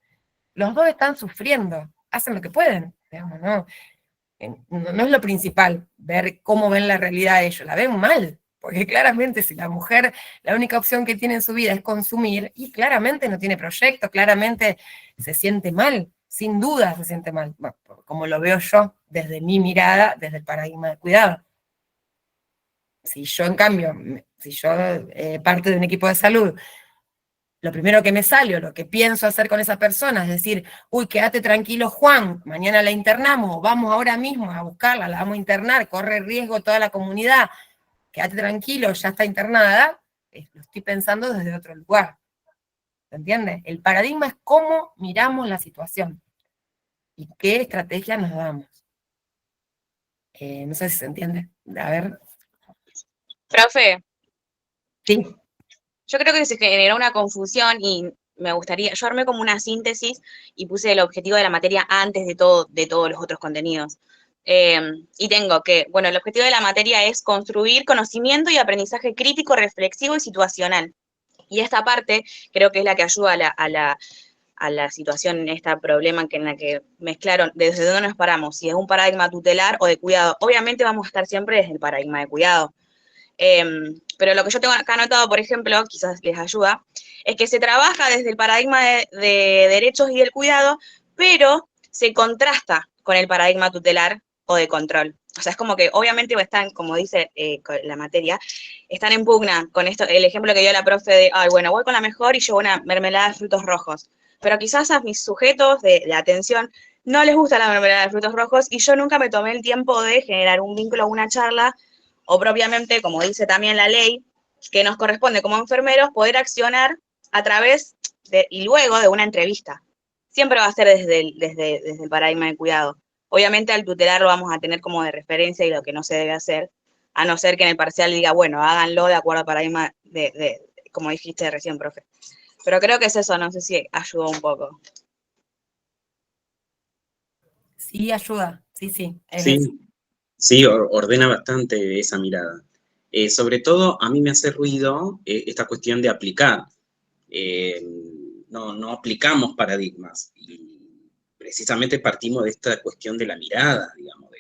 Los dos están sufriendo, hacen lo que pueden, digamos, no es lo principal, ver cómo ven la realidad ellos, la ven mal, porque claramente si la mujer, la única opción que tiene en su vida es consumir, y claramente no tiene proyecto, claramente se siente mal, sin duda se siente mal, bueno, como lo veo yo, desde mi mirada, desde el paradigma de cuidado. Si yo, en cambio, parte de un equipo de salud, lo primero que me sale, o lo que pienso hacer con esa persona, es decir, uy, quédate tranquilo Juan, mañana la internamos, vamos ahora mismo a buscarla, la vamos a internar, corre riesgo toda la comunidad, quédate tranquilo, ya está internada, lo estoy pensando desde otro lugar. ¿Se entiende? El paradigma es cómo miramos la situación y qué estrategia nos damos. No sé si se entiende. A ver. Profe. Sí. Yo creo que se generó una confusión y me gustaría, yo armé como una síntesis y puse el objetivo de la materia antes de todos los otros contenidos. Y tengo que, bueno, el objetivo de la materia es construir conocimiento y aprendizaje crítico, reflexivo y situacional. Y esta parte creo que es la que ayuda a la situación, este problema en la que mezclaron, desde dónde nos paramos, si es un paradigma tutelar o de cuidado. Obviamente vamos a estar siempre desde el paradigma de cuidado. Pero lo que yo tengo acá anotado, por ejemplo, quizás les ayuda, es que se trabaja desde el paradigma de derechos y del cuidado, pero se contrasta con el paradigma tutelar o de control. O sea, es como que obviamente están, como dice la materia, están en pugna con esto, el ejemplo que dio la profe de, ay, bueno, voy con la mejor y llevo una mermelada de frutos rojos. Pero quizás a mis sujetos de atención no les gusta la mermelada de frutos rojos y yo nunca me tomé el tiempo de generar un vínculo o una charla, o propiamente, como dice también la ley, que nos corresponde como enfermeros poder accionar a través y luego de una entrevista. Siempre va a ser desde el paradigma de cuidado. Obviamente al tutelar lo vamos a tener como de referencia y lo que no se debe hacer, a no ser que en el parcial diga, bueno, háganlo de acuerdo al paradigma como dijiste recién, profe. Pero creo que es eso, no sé si ayudó un poco. Sí, ayuda, sí. Sí, ordena bastante esa mirada. Sobre todo, a mí me hace ruido esta cuestión de aplicar. No aplicamos paradigmas, y precisamente partimos de esta cuestión de la mirada, digamos,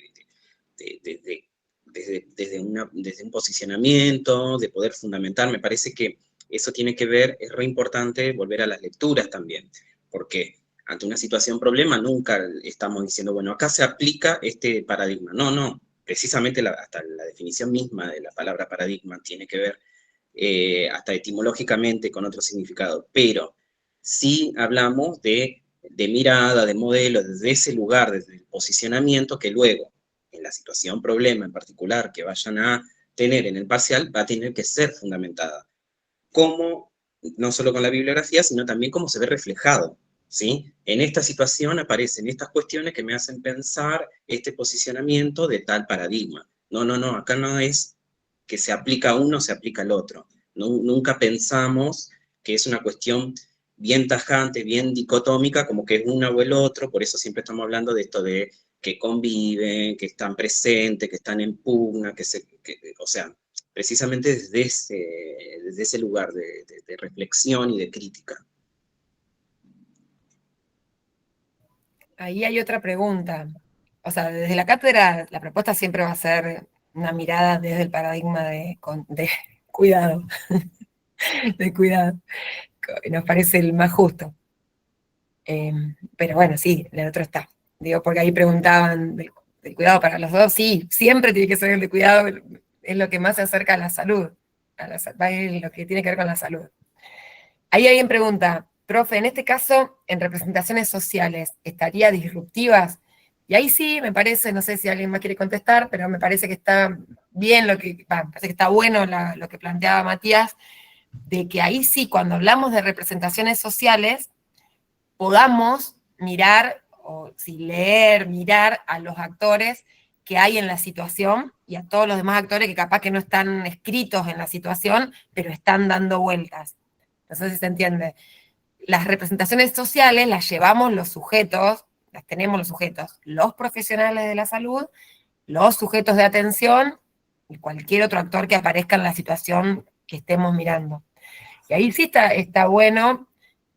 desde un posicionamiento, de poder fundamentar. Me parece que eso tiene que ver, es re importante volver a las lecturas también, porque ante una situación problema nunca estamos diciendo, bueno, acá se aplica este paradigma. No, precisamente hasta la definición misma de la palabra paradigma tiene que ver hasta etimológicamente con otro significado, pero sí hablamos de mirada, de modelo, desde ese lugar, desde el posicionamiento, que luego, en la situación problema en particular que vayan a tener en el parcial, va a tener que ser fundamentada. Cómo, no solo con la bibliografía, sino también cómo se ve reflejado, ¿sí? En esta situación aparecen estas cuestiones que me hacen pensar este posicionamiento de tal paradigma. No, acá no es que se aplica a uno, se aplica al otro. Nunca pensamos que es una cuestión bien tajante, bien dicotómica, como que es uno o el otro, por eso siempre estamos hablando de esto de que conviven, que están presentes, que están en pugna, o sea, precisamente desde ese lugar de reflexión y de crítica. Ahí hay otra pregunta. O sea, desde la cátedra, la propuesta siempre va a ser una mirada desde el paradigma de cuidado, de cuidado. Nos parece el más justo. Pero bueno, sí, el otro está. Digo, porque ahí preguntaban del cuidado para los dos. Sí, siempre tiene que ser el de cuidado, es lo que más se acerca a la salud. Es lo que tiene que ver con la salud. Ahí alguien pregunta, profe, en este caso, en representaciones sociales, ¿estaría disruptivas? Y ahí sí, me parece, no sé si alguien más quiere contestar, pero me parece que está bien me parece que está bueno lo que planteaba Matías, de que ahí sí, cuando hablamos de representaciones sociales, podamos mirar, o si leer, mirar a los actores que hay en la situación y a todos los demás actores que capaz que no están escritos en la situación, pero están dando vueltas. No sé si se entiende. Las representaciones sociales las llevamos los sujetos, las tenemos los sujetos, los profesionales de la salud, los sujetos de atención y cualquier otro actor que aparezca en la situación que estemos mirando. Y ahí sí está bueno,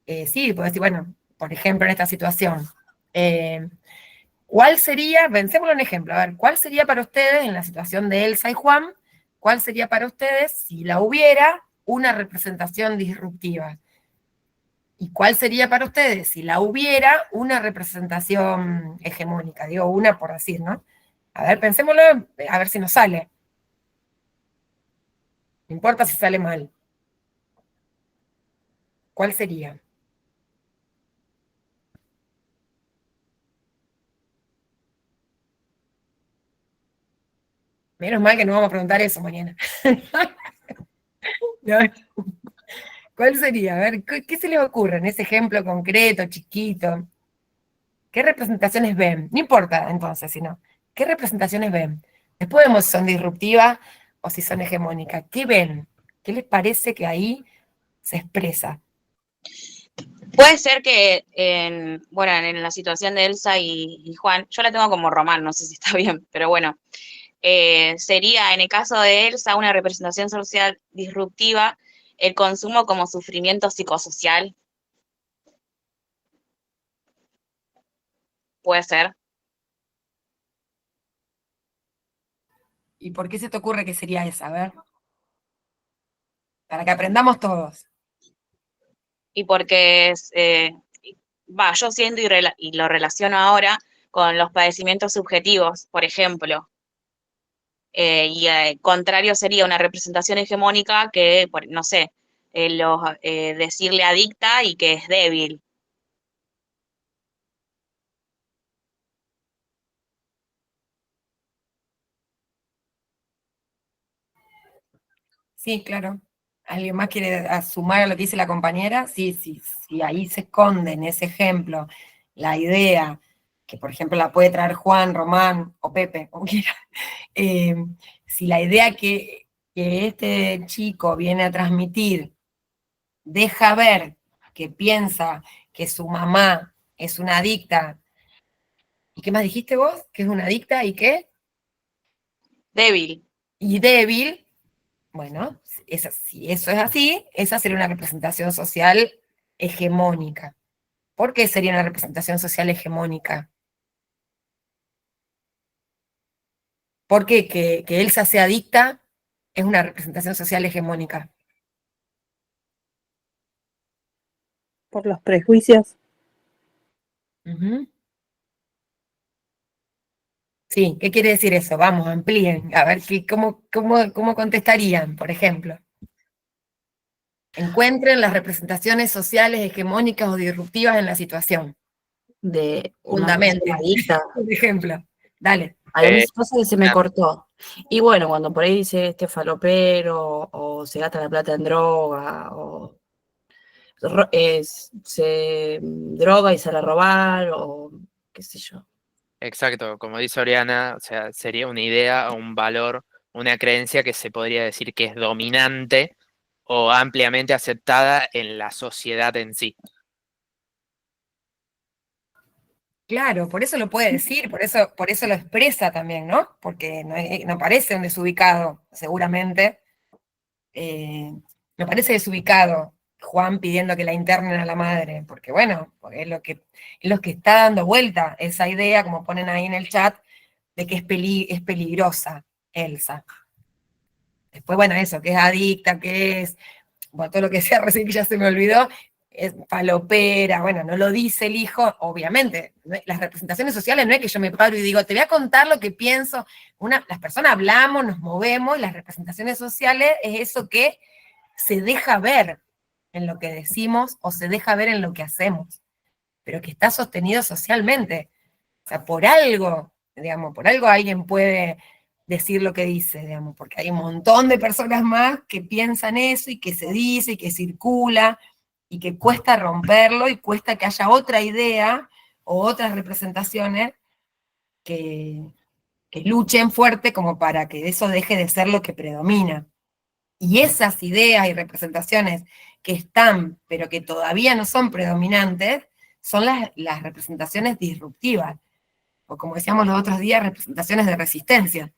sí, puedo decir, bueno, por ejemplo, en esta situación, ¿cuál sería, pensémoslo en ejemplo, a ver, ¿cuál sería para ustedes en la situación de Elsa y Juan, cuál sería para ustedes, si la hubiera, una representación disruptiva? ¿Y cuál sería para ustedes, si la hubiera, una representación hegemónica? Digo, una por decir, ¿no? A ver, pensémoslo, a ver si nos sale. No importa si sale mal. ¿Cuál sería? Menos mal que no vamos a preguntar eso mañana. No. ¿Cuál sería? A ver, ¿qué se les ocurre en ese ejemplo concreto, chiquito? ¿Qué representaciones ven? No importa entonces, sino, ¿qué representaciones ven? Después vemos si son disruptivas o si son hegemónicas. ¿Qué ven? ¿Qué les parece que ahí se expresa? Puede ser que bueno, en la situación de Elsa y Juan, yo la tengo como Román, no sé si está bien, pero bueno, sería en el caso de Elsa una representación social disruptiva, el consumo como sufrimiento psicosocial, puede ser. ¿Y por qué se te ocurre que sería esa? A ver. Para que aprendamos todos. Y porque yo siento y lo relaciono ahora con los padecimientos subjetivos, por ejemplo. Contrario sería una representación hegemónica que, no sé, decirle adicta y que es débil. Sí, claro. ¿Alguien más quiere sumar a lo que dice la compañera? Sí, sí, sí, ahí se esconde en ese ejemplo la idea, que por ejemplo la puede traer Juan, Román o Pepe, como quiera. Si la idea que este chico viene a transmitir deja ver que piensa que su mamá es una adicta, ¿y qué más dijiste vos? ¿Que es una adicta y qué? Débil. Y débil. Bueno, si eso es así, esa sería una representación social hegemónica. ¿Por qué sería una representación social hegemónica? Porque que Elsa sea adicta es una representación social hegemónica. Por los prejuicios. Ujú. Sí, ¿qué quiere decir eso? Vamos, amplíen. A ver, ¿cómo contestarían, por ejemplo? Encuentren las representaciones sociales hegemónicas o disruptivas en la situación. De una Fundamento. persona adicta. Por ejemplo. Dale. Hay una cosa que se me cortó. Y bueno, cuando por ahí dice este falopero, o se gasta la plata en droga, o se droga y sale a robar, o qué sé yo. Exacto, como dice Oriana, o sea, sería una idea o un valor, una creencia que se podría decir que es dominante o ampliamente aceptada en la sociedad en sí. Claro, por eso lo puede decir, por eso lo expresa también, ¿no? Porque no parece un desubicado, seguramente. Me parece desubicado Juan pidiendo que la internen a la madre, porque bueno, porque es lo que está dando vuelta esa idea, como ponen ahí en el chat, de que es peligrosa Elsa. Después, bueno, eso, que es adicta, que es, bueno, todo lo que sea recién que ya se me olvidó, es falopera, bueno, no lo dice el hijo, obviamente. Las representaciones sociales no es que yo me paro y digo, te voy a contar lo que pienso. Las personas hablamos, nos movemos, y las representaciones sociales es eso que se deja ver en lo que decimos o se deja ver en lo que hacemos, pero que está sostenido socialmente. O sea, por algo, digamos, por algo alguien puede decir lo que dice, digamos, porque hay un montón de personas más que piensan eso y que se dice y que circula y que cuesta romperlo y cuesta que haya otra idea o otras representaciones que, que luchen fuerte como para que eso deje de ser lo que predomina. Y esas ideas y representaciones que están, pero que todavía no son predominantes, son las representaciones disruptivas, o como decíamos los otros días, representaciones de resistencia.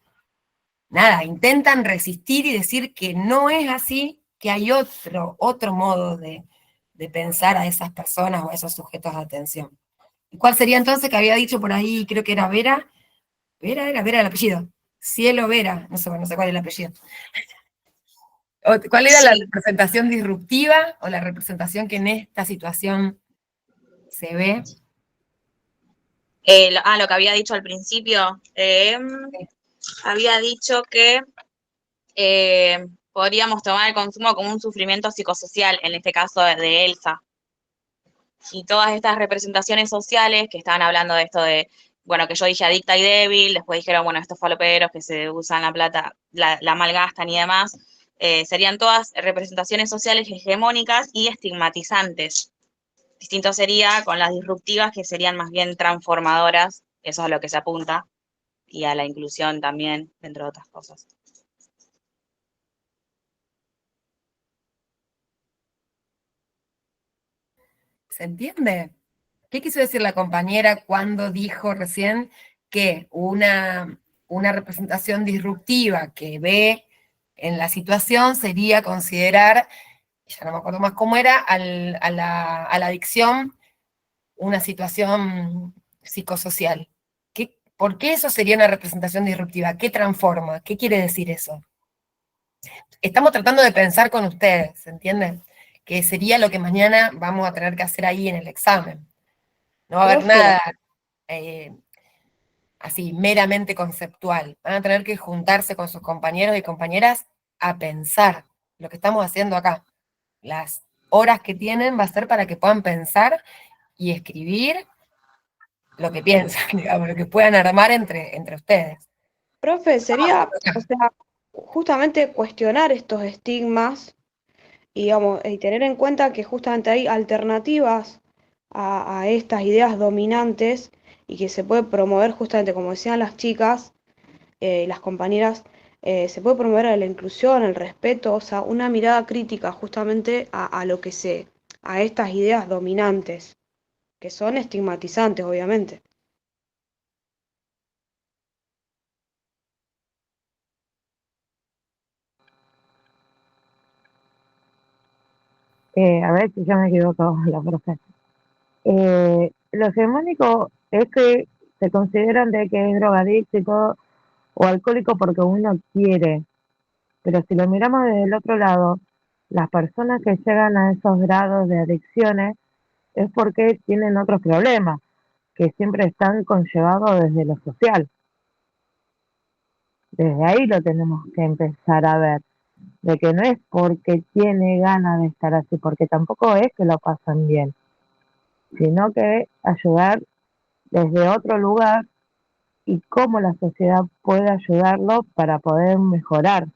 Nada, intentan resistir y decir que no es así, que hay otro modo de pensar a esas personas o a esos sujetos de atención. ¿Y cuál sería entonces que había dicho por ahí, creo que era Vera? Vera el apellido. Cielo Vera, no sé cuál es el apellido. ¿Cuál era la representación disruptiva o la representación que en esta situación se ve? Lo que había dicho al principio, había dicho que podríamos tomar el consumo como un sufrimiento psicosocial, en este caso de Elsa. Y todas estas representaciones sociales que estaban hablando de esto de, bueno, que yo dije adicta y débil, después dijeron, bueno, estos faloperos que se usan la plata, la malgastan y demás, serían todas representaciones sociales hegemónicas y estigmatizantes. Distinto sería con las disruptivas, que serían más bien transformadoras, eso es a lo que se apunta, y a la inclusión también, entre otras cosas. ¿Se entiende? ¿Qué quiso decir la compañera cuando dijo recién que una representación disruptiva que ve en la situación sería considerar, ya no me acuerdo más cómo era, a la adicción una situación psicosocial? ¿Por qué eso sería una representación disruptiva? ¿Qué transforma? ¿Qué quiere decir eso? Estamos tratando de pensar con ustedes, ¿se entiende? Que sería lo que mañana vamos a tener que hacer ahí en el examen. No va a haber Profe. nada así meramente conceptual. Van a tener que juntarse con sus compañeros y compañeras a pensar lo que estamos haciendo acá. Las horas que tienen va a ser para que puedan pensar y escribir lo que piensan, digamos, lo que puedan armar entre ustedes. Profe, sería, o sea, justamente cuestionar estos estigmas y, digamos, y tener en cuenta que justamente hay alternativas a estas ideas dominantes y que se puede promover justamente, como decían las chicas, las compañeras, se puede promover la inclusión, el respeto, o sea, una mirada crítica justamente a lo que a estas ideas dominantes, que son estigmatizantes, obviamente. A ver si yo me equivoco, la profe. Lo hegemónico es que se consideran de que es drogadicto y todo, o alcohólico porque uno quiere, pero si lo miramos desde el otro lado, las personas que llegan a esos grados de adicciones es porque tienen otros problemas, que siempre están conllevados desde lo social. Desde ahí lo tenemos que empezar a ver, de que no es porque tiene ganas de estar así, porque tampoco es que lo pasan bien, sino que ayudar desde otro lugar y cómo la sociedad puede ayudarlo para poder mejorar.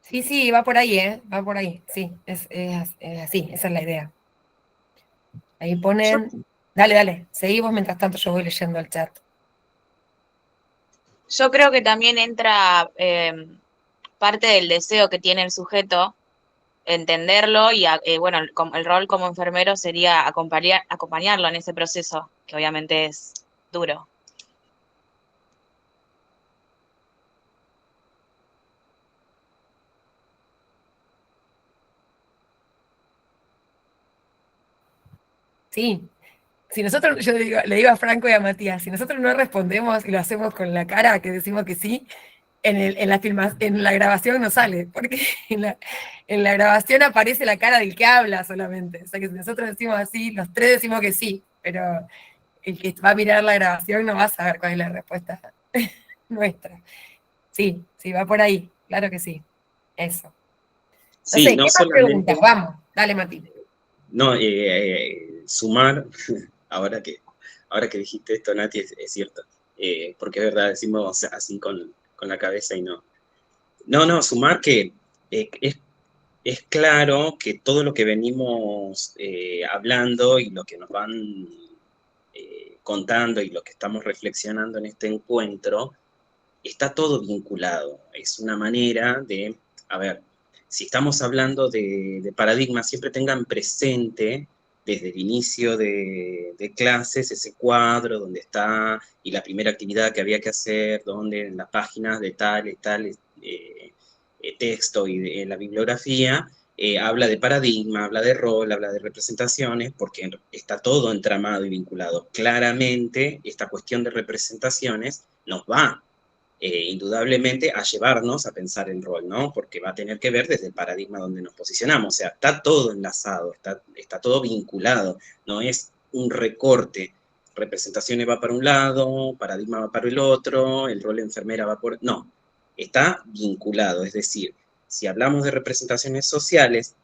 Sí, sí, va por ahí, ¿eh? Va por ahí, sí, es así, esa es la idea. Ahí ponen, dale, seguimos mientras tanto yo voy leyendo el chat. Yo creo que también entra parte del deseo que tiene el sujeto, entenderlo y, bueno, el rol como enfermero sería acompañarlo en ese proceso, que obviamente es duro. Sí, si nosotros, yo le digo a Franco y a Matías, si nosotros no respondemos y lo hacemos con la cara que decimos que sí, en la grabación no sale, porque en la grabación aparece la cara del que habla solamente. O sea que si nosotros decimos así, los tres decimos que sí, pero el que va a mirar la grabación no va a saber cuál es la respuesta nuestra. Sí, sí, va por ahí, claro que sí. Eso. No Sí, sé, no ¿qué más preguntas? solamente, Vamos, dale, Mati. no, sumar, ahora que dijiste esto, Nati, es cierto, porque es verdad, decimos así con la cabeza y no. No, sumar que es claro que todo lo que venimos hablando y lo que nos van contando y lo que estamos reflexionando en este encuentro, está todo vinculado. Es una manera de, a ver, si estamos hablando de paradigmas, siempre tengan presente desde el inicio de clases ese cuadro donde está, y la primera actividad que había que hacer, donde en las páginas de tal texto y en la bibliografía, habla de paradigma, habla de rol, habla de representaciones, porque está todo entramado y vinculado. Claramente, esta cuestión de representaciones nos va indudablemente a llevarnos a pensar en rol, ¿no? Porque va a tener que ver desde el paradigma donde nos posicionamos, o sea, está todo enlazado, está todo vinculado, no es un recorte, representaciones va para un lado, paradigma va para el otro, el rol de enfermera va por... No, está vinculado, es decir, si hablamos de representaciones sociales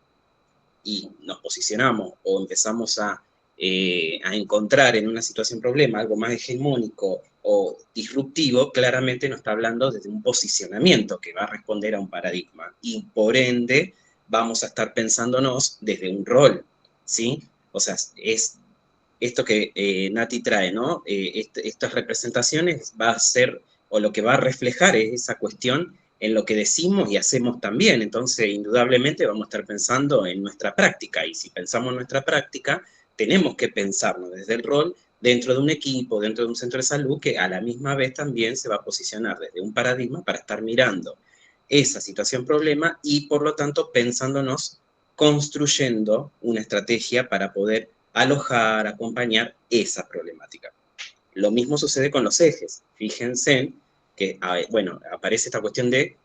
y nos posicionamos o empezamos a encontrar en una situación problema algo más hegemónico o disruptivo, claramente nos está hablando desde un posicionamiento que va a responder a un paradigma. Y por ende, vamos a estar pensándonos desde un rol, ¿sí? O sea, es esto que Nati trae, ¿no? Estas representaciones va a ser, o lo que va a reflejar es esa cuestión en lo que decimos y hacemos también. Entonces, indudablemente vamos a estar pensando en nuestra práctica, y si pensamos en nuestra práctica, tenemos que pensarnos desde el rol dentro de un equipo, dentro de un centro de salud, que a la misma vez también se va a posicionar desde un paradigma para estar mirando esa situación problema y por lo tanto pensándonos, construyendo una estrategia para poder alojar, acompañar esa problemática. Lo mismo sucede con los ejes. Fíjense que, bueno, aparece esta cuestión de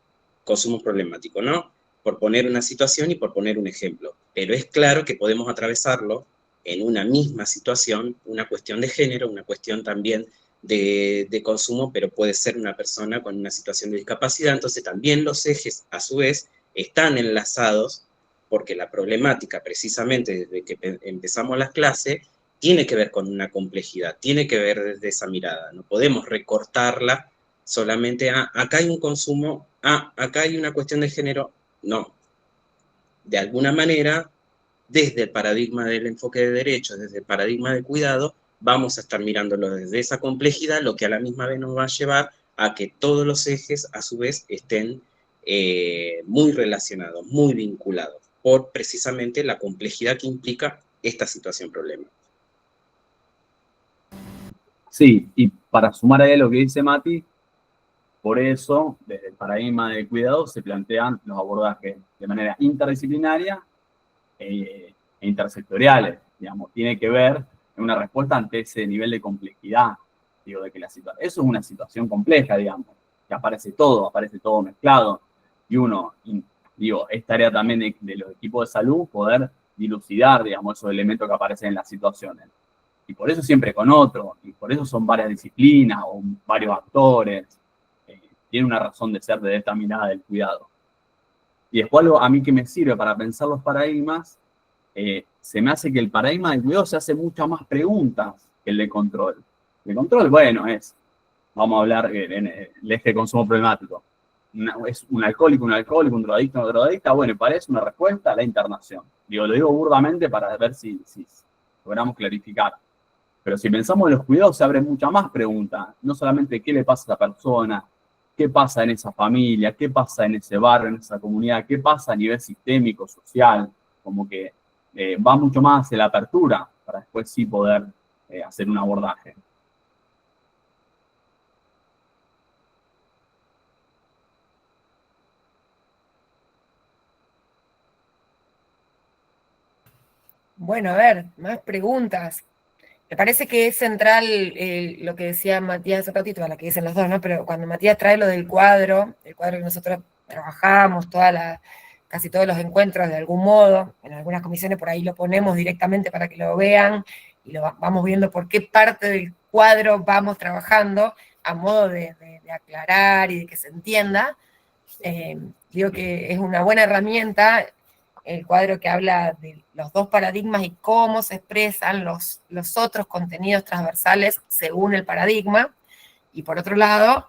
consumo problemático, ¿no? Por poner una situación y por poner un ejemplo. Pero es claro que podemos atravesarlo en una misma situación, una cuestión de género, una cuestión también de consumo, pero puede ser una persona con una situación de discapacidad. Entonces también los ejes, a su vez, están enlazados porque la problemática, precisamente desde que empezamos las clases, tiene que ver con una complejidad, tiene que ver desde esa mirada. No podemos recortarla solamente a acá hay un consumo, acá hay una cuestión de género. No. De alguna manera, desde el paradigma del enfoque de derechos, desde el paradigma de cuidado, vamos a estar mirándolo desde esa complejidad, lo que a la misma vez nos va a llevar a que todos los ejes, a su vez, estén muy relacionados, muy vinculados, por precisamente la complejidad que implica esta situación problema. Sí, y para sumar a lo que dice Mati, por eso, desde el paradigma de cuidado se plantean los abordajes de manera interdisciplinaria e intersectoriales, digamos, tiene que ver en una respuesta ante ese nivel de complejidad, digo, de que la situación, eso es una situación compleja, digamos, que aparece todo mezclado, y uno, digo, es tarea también de los equipos de salud poder dilucidar, digamos, esos elementos que aparecen en las situaciones. Y por eso siempre con otro, y por eso son varias disciplinas o varios actores, tiene una razón de ser desde esta mirada del cuidado. Y después algo a mí que me sirve para pensar los paradigmas, se me hace que el paradigma del cuidado se hace muchas más preguntas que el de control. El de control, bueno, vamos a hablar en el eje de consumo problemático. Es un alcohólico, un drogadicta, bueno, y para eso una respuesta a la internación. Lo digo burdamente para ver si logramos clarificar. Pero si pensamos en los cuidados, se abren muchas más preguntas. No solamente qué le pasa a esa persona, qué pasa en esa familia, qué pasa en ese barrio, en esa comunidad, qué pasa a nivel sistémico, social, como que va mucho más hacia la apertura para después sí poder hacer un abordaje. Bueno, a ver, más preguntas. Me parece que es central lo que decía Matías hace ratito, a la que dicen los dos, ¿no? Pero cuando Matías trae lo del cuadro, el cuadro que nosotros trabajamos, casi todos los encuentros de algún modo, en algunas comisiones por ahí lo ponemos directamente para que lo vean, y vamos viendo por qué parte del cuadro vamos trabajando, a modo de aclarar y de que se entienda. Digo que es una buena herramienta el cuadro que habla de los dos paradigmas y cómo se expresan los otros contenidos transversales según el paradigma, y por otro lado,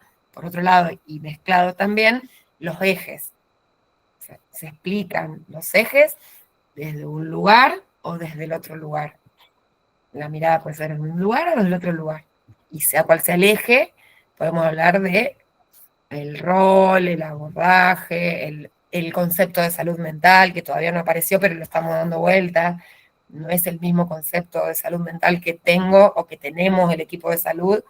y mezclado también, los ejes. Se explican los ejes desde un lugar o desde el otro lugar. La mirada puede ser en un lugar o en el otro lugar. Y sea cual sea el eje, podemos hablar de el rol, el abordaje, el concepto de salud mental, que todavía no apareció, pero lo estamos dando vuelta. No es el mismo concepto de salud mental que tengo o que tenemos el equipo de salud.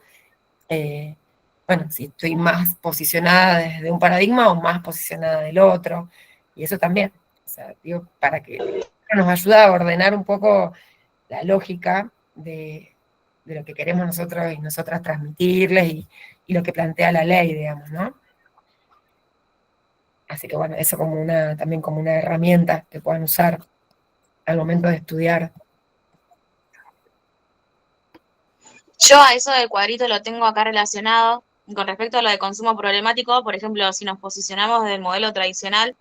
Bueno, si estoy más posicionada desde un paradigma o más posicionada del otro. Y eso también, o sea, digo, para que nos ayuda a ordenar un poco la lógica de lo que queremos nosotros y nosotras transmitirles y lo que plantea la ley, digamos, ¿no? Así que bueno, eso también como una herramienta que puedan usar al momento de estudiar. Yo a eso del cuadrito lo tengo acá relacionado con respecto a lo de consumo problemático. Por ejemplo, si nos posicionamos del modelo tradicional,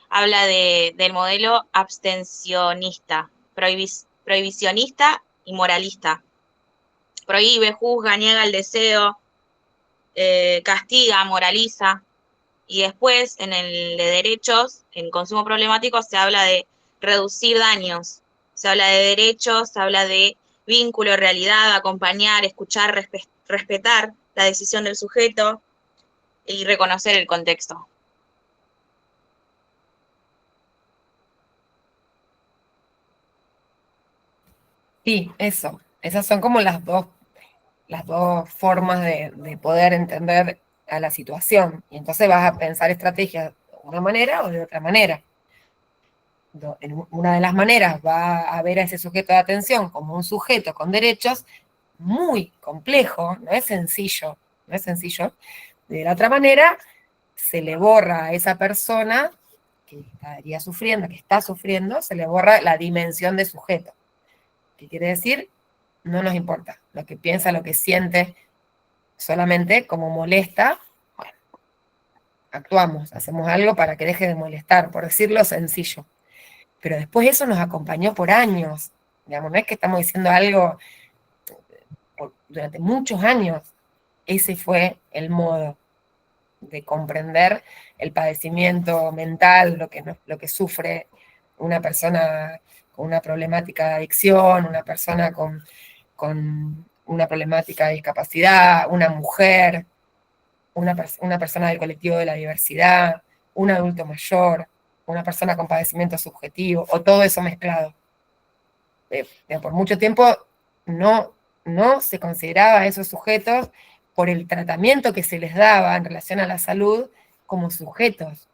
habla del modelo abstencionista, prohibicionista y moralista. Prohíbe, juzga, niega el deseo, castiga, moraliza. Y después, en el de derechos, en consumo problemático, se habla de reducir daños. Se habla de derechos, se habla de vínculo, realidad, acompañar, escuchar, respetar la decisión del sujeto y reconocer el contexto. Sí, eso. Esas son como las dos formas de poder entender a la situación. Y entonces vas a pensar estrategias de una manera o de otra manera. En una de las maneras va a ver a ese sujeto de atención como un sujeto con derechos muy complejo, no es sencillo. De la otra manera, se le borra a esa persona que estaría sufriendo, que está sufriendo, se le borra la dimensión de sujeto. ¿Qué quiere decir? No nos importa lo que piensa, lo que siente, solamente como molesta, bueno, actuamos, hacemos algo para que deje de molestar, por decirlo sencillo. Pero después eso nos acompañó por años, digamos, no es que estamos diciendo algo durante muchos años. Ese fue el modo de comprender el padecimiento mental, lo que sufre una persona con una problemática de adicción, una persona con una problemática de discapacidad, una mujer, una persona del colectivo de la diversidad, un adulto mayor, una persona con padecimiento subjetivo, o todo eso mezclado. Por mucho tiempo no se consideraba a esos sujetos, por el tratamiento que se les daba en relación a la salud, como sujetos.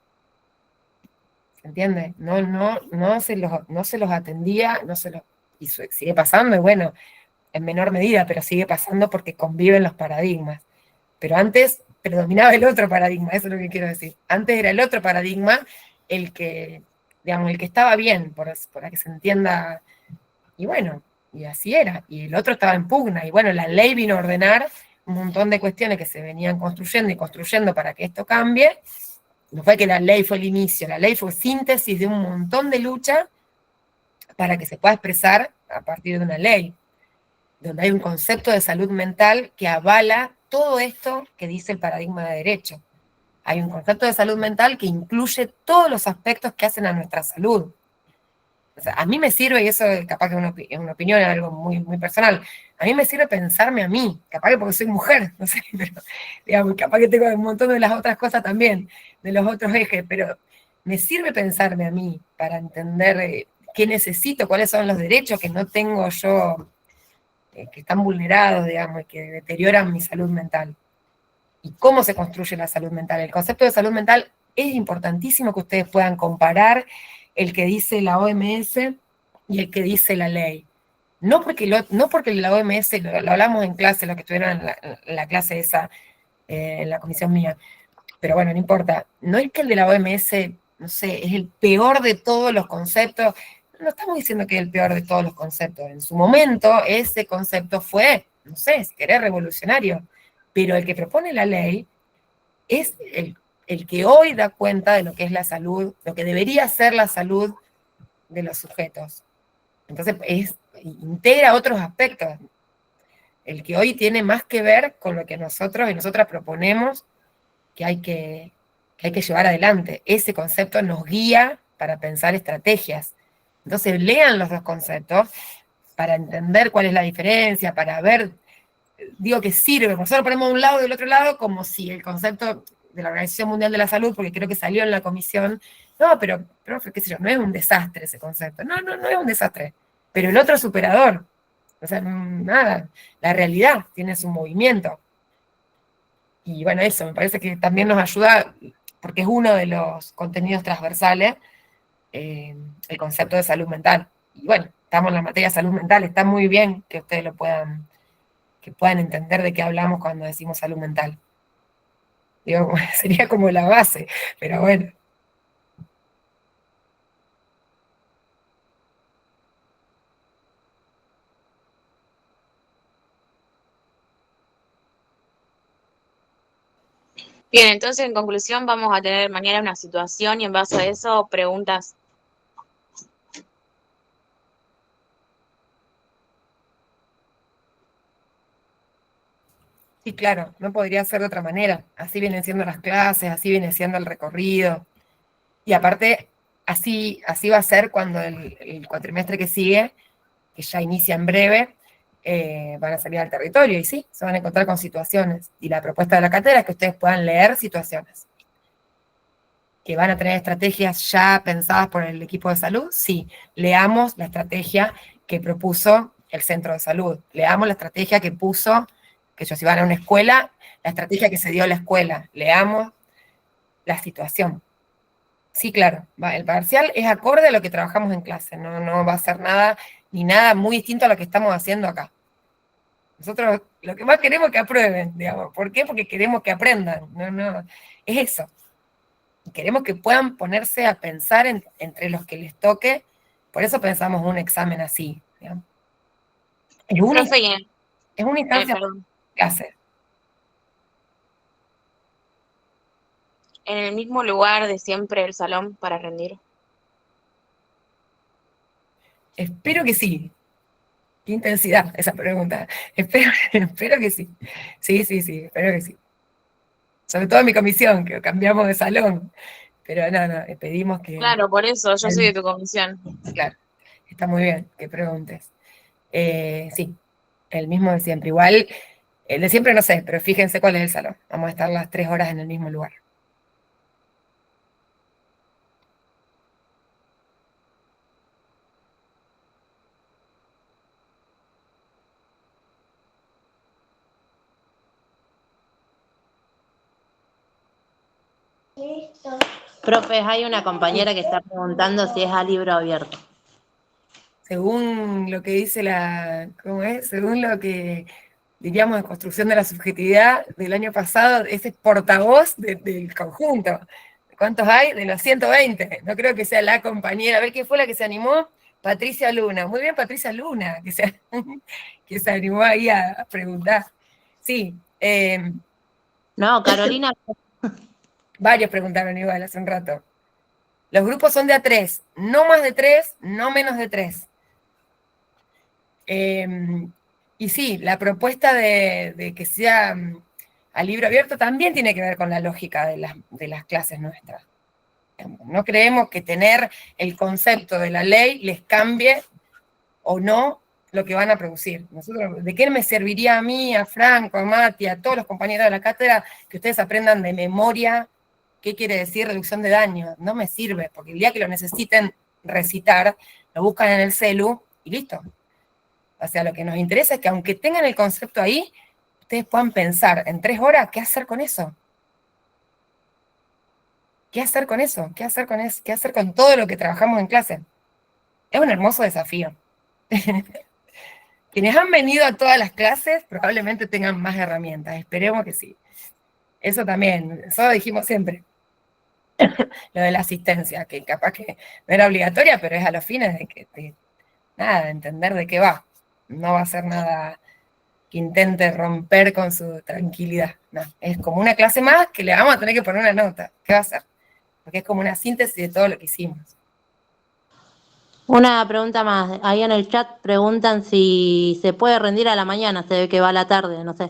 ¿Se entiende? No se los atendía, y sigue pasando, y bueno, en menor medida, pero sigue pasando porque conviven los paradigmas. Pero antes predominaba el otro paradigma, eso es lo que quiero decir. Antes era el otro paradigma el que estaba bien, para que se entienda, y bueno, y así era, y el otro estaba en pugna, y bueno, la ley vino a ordenar un montón de cuestiones que se venían construyendo y construyendo para que esto cambie. No fue que la ley fue el inicio, la ley fue síntesis de un montón de lucha para que se pueda expresar a partir de una ley, donde hay un concepto de salud mental que avala todo esto que dice el paradigma de derecho. Hay un concepto de salud mental que incluye todos los aspectos que hacen a nuestra salud. O sea, a mí me sirve, y eso capaz que es una opinión, es algo muy, muy personal, a mí me sirve pensarme a mí, capaz que porque soy mujer, no sé, pero digamos, capaz que tengo un montón de las otras cosas también, de los otros ejes, pero me sirve pensarme a mí para entender qué necesito, cuáles son los derechos que no tengo yo, que están vulnerados, digamos, y que deterioran mi salud mental. ¿Y cómo se construye la salud mental? El concepto de salud mental es importantísimo que ustedes puedan comparar el que dice la OMS y el que dice la ley. No porque la OMS, lo hablamos en clase, los que estuvieron en la clase esa, en la comisión mía, pero bueno, no importa. No es que el de la OMS, no sé, es el peor de todos los conceptos. No estamos diciendo que es el peor de todos los conceptos. En su momento, ese concepto fue, no sé, si querés, revolucionario. Pero el que propone la ley es el que hoy da cuenta de lo que es la salud, lo que debería ser la salud de los sujetos. Entonces, integra otros aspectos. El que hoy tiene más que ver con lo que nosotros y nosotras proponemos que hay que llevar adelante. Ese concepto nos guía para pensar estrategias. Entonces, lean los dos conceptos para entender cuál es la diferencia, para ver, digo que sirve, nosotros lo ponemos de un lado y del otro lado como si el concepto de la Organización Mundial de la Salud, porque creo que salió en la comisión, no, pero, profe, qué sé yo, no es un desastre ese concepto, no es un desastre, pero el otro es superador, o sea, nada, la realidad tiene su movimiento. Y bueno, eso me parece que también nos ayuda, porque es uno de los contenidos transversales, el concepto de salud mental. Y bueno, estamos en la materia de salud mental, está muy bien que ustedes que puedan entender de qué hablamos cuando decimos salud mental. Digo, sería como la base, pero bueno. Bien, entonces en conclusión vamos a tener mañana una situación y en base a eso preguntas. Sí, claro, no podría ser de otra manera. Así vienen siendo las clases, así viene siendo el recorrido. Y aparte, así va a ser cuando el cuatrimestre que sigue, que ya inicia en breve, van a salir al territorio. Y sí, se van a encontrar con situaciones. Y la propuesta de la cátedra es que ustedes puedan leer situaciones. ¿Que van a tener estrategias ya pensadas por el equipo de salud? Sí, leamos la estrategia que propuso el centro de salud. Leamos la estrategia que puso, que ellos iban a una escuela, la estrategia que se dio a la escuela. Leamos la situación. Sí, claro, el parcial es acorde a lo que trabajamos en clase, no va a ser nada, ni nada muy distinto a lo que estamos haciendo acá. Nosotros lo que más queremos es que aprueben, digamos. ¿Por qué? Porque queremos que aprendan, es eso. Y queremos que puedan ponerse a pensar entre los que les toque, por eso pensamos un examen así, digamos. Es una instancia perdón. clase. En el mismo lugar de siempre el salón para rendir. Espero que sí. Qué intensidad esa pregunta. Espero que sí. Sí, espero que sí. Sobre todo en mi comisión, que cambiamos de salón. Pero no, pedimos que... Claro, por eso yo soy de tu comisión. Claro, está muy bien que preguntes. Sí, el mismo de siempre. Igual, el de siempre no sé, pero fíjense cuál es el salón. Vamos a estar las 3 horas en el mismo lugar. Profe, hay una compañera que está preguntando si es a libro abierto. Según lo que dice ¿cómo es? Según lo que diríamos de construcción de la subjetividad del año pasado, ese es portavoz del conjunto. ¿Cuántos hay? De los 120. No creo que sea la compañera. A ver, ¿quién fue la que se animó? Patricia Luna. Muy bien, Patricia Luna, que se animó ahí a preguntar. Sí. No, Carolina. Varios preguntaron igual hace un rato. Los grupos son de A3, no más de 3, no menos de 3. Y sí, la propuesta de que sea a libro abierto también tiene que ver con la lógica de las clases nuestras. No creemos que tener el concepto de la ley les cambie o no lo que van a producir. Nosotros, ¿de qué me serviría a mí, a Franco, a Mati, a todos los compañeros de la cátedra, que ustedes aprendan de memoria qué quiere decir reducción de daño? No me sirve, porque el día que lo necesiten recitar, lo buscan en el celu y listo. O sea, lo que nos interesa es que aunque tengan el concepto ahí, ustedes puedan pensar en 3 horas qué hacer con eso. ¿Qué hacer con eso? ¿Qué hacer con eso? ¿Qué hacer con todo lo que trabajamos en clase? Es un hermoso desafío. Quienes han venido a todas las clases probablemente tengan más herramientas, esperemos que sí. Eso también, eso dijimos siempre. Lo de la asistencia, que capaz que no era obligatoria, pero es a los fines de nada, de entender de qué va. No va a ser nada que intente romper con su tranquilidad. No, es como una clase más que le vamos a tener que poner una nota. ¿Qué va a hacer? Porque es como una síntesis de todo lo que hicimos. Una pregunta más. Ahí en el chat preguntan si se puede rendir a la mañana, se ve que va a la tarde, no sé.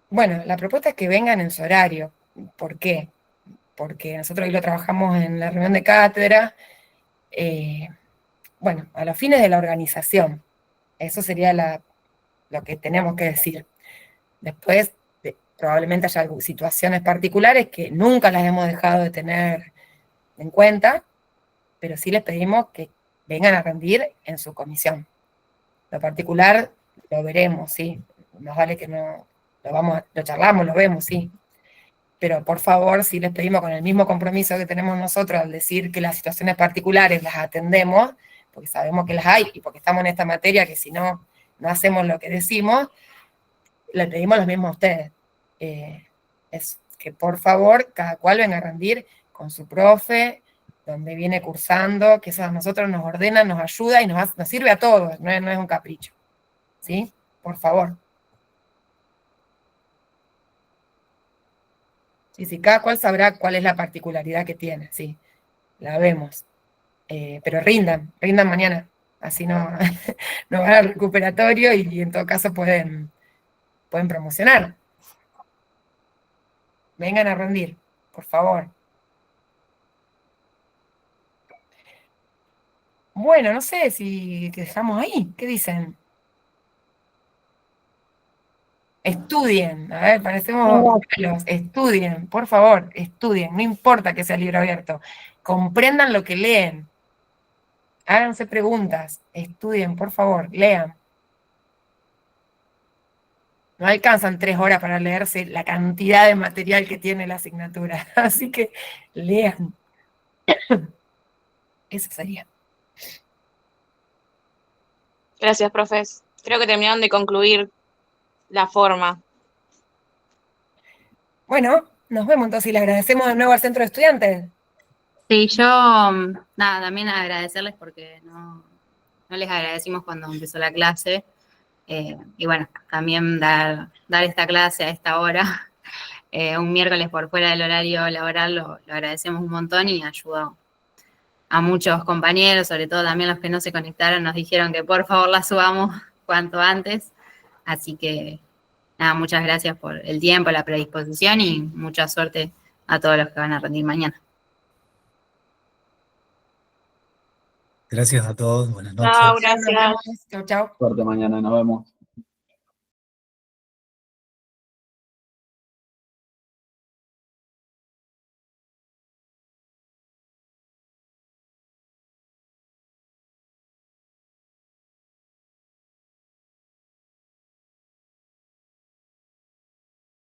Bueno, la propuesta es que vengan en su horario. ¿Por qué? Porque nosotros hoy lo trabajamos en la reunión de cátedra, bueno, a los fines de la organización. Eso sería lo que tenemos que decir. Después, probablemente haya situaciones particulares que nunca las hemos dejado de tener en cuenta, pero sí les pedimos que vengan a rendir en su comisión. Lo particular lo veremos, sí. Más vale que no lo charlamos, lo vemos, sí. Pero por favor, sí les pedimos con el mismo compromiso que tenemos nosotros al decir que las situaciones particulares las atendemos, porque sabemos que las hay y porque estamos en esta materia que si no, no hacemos lo que decimos, le pedimos lo mismo a ustedes. Es que por favor cada cual venga a rendir con su profe, donde viene cursando, que eso a nosotros nos ordena, nos ayuda y nos sirve a todos, no es un capricho. ¿Sí? Por favor. Sí, cada cual sabrá cuál es la particularidad que tiene, sí, la vemos. Pero rindan mañana, así no, no van al recuperatorio y en todo caso pueden promocionar. Vengan a rendir, por favor. Bueno, no sé si dejamos ahí, ¿qué dicen? Estudien, a ver, parecemos malos, estudien, por favor, estudien, no importa que sea libro abierto, comprendan lo que leen, háganse preguntas, estudien, por favor, lean. No alcanzan 3 horas para leerse la cantidad de material que tiene la asignatura, así que lean. Eso sería. Gracias, profes. Creo que terminaron de concluir la forma. Bueno, nos vemos entonces y le agradecemos de nuevo al Centro de Estudiantes. Sí, yo, nada, también agradecerles porque no les agradecimos cuando empezó la clase. Y bueno, también dar esta clase a esta hora, un miércoles por fuera del horario laboral, lo agradecemos un montón y ayudó a muchos compañeros, sobre todo también los que no se conectaron, nos dijeron que por favor la subamos cuanto antes. Así que, nada, muchas gracias por el tiempo, la predisposición y mucha suerte a todos los que van a rendir mañana. Gracias a todos, buenas noches. Chao, gracias. Chao, chao. Suerte mañana, nos vemos.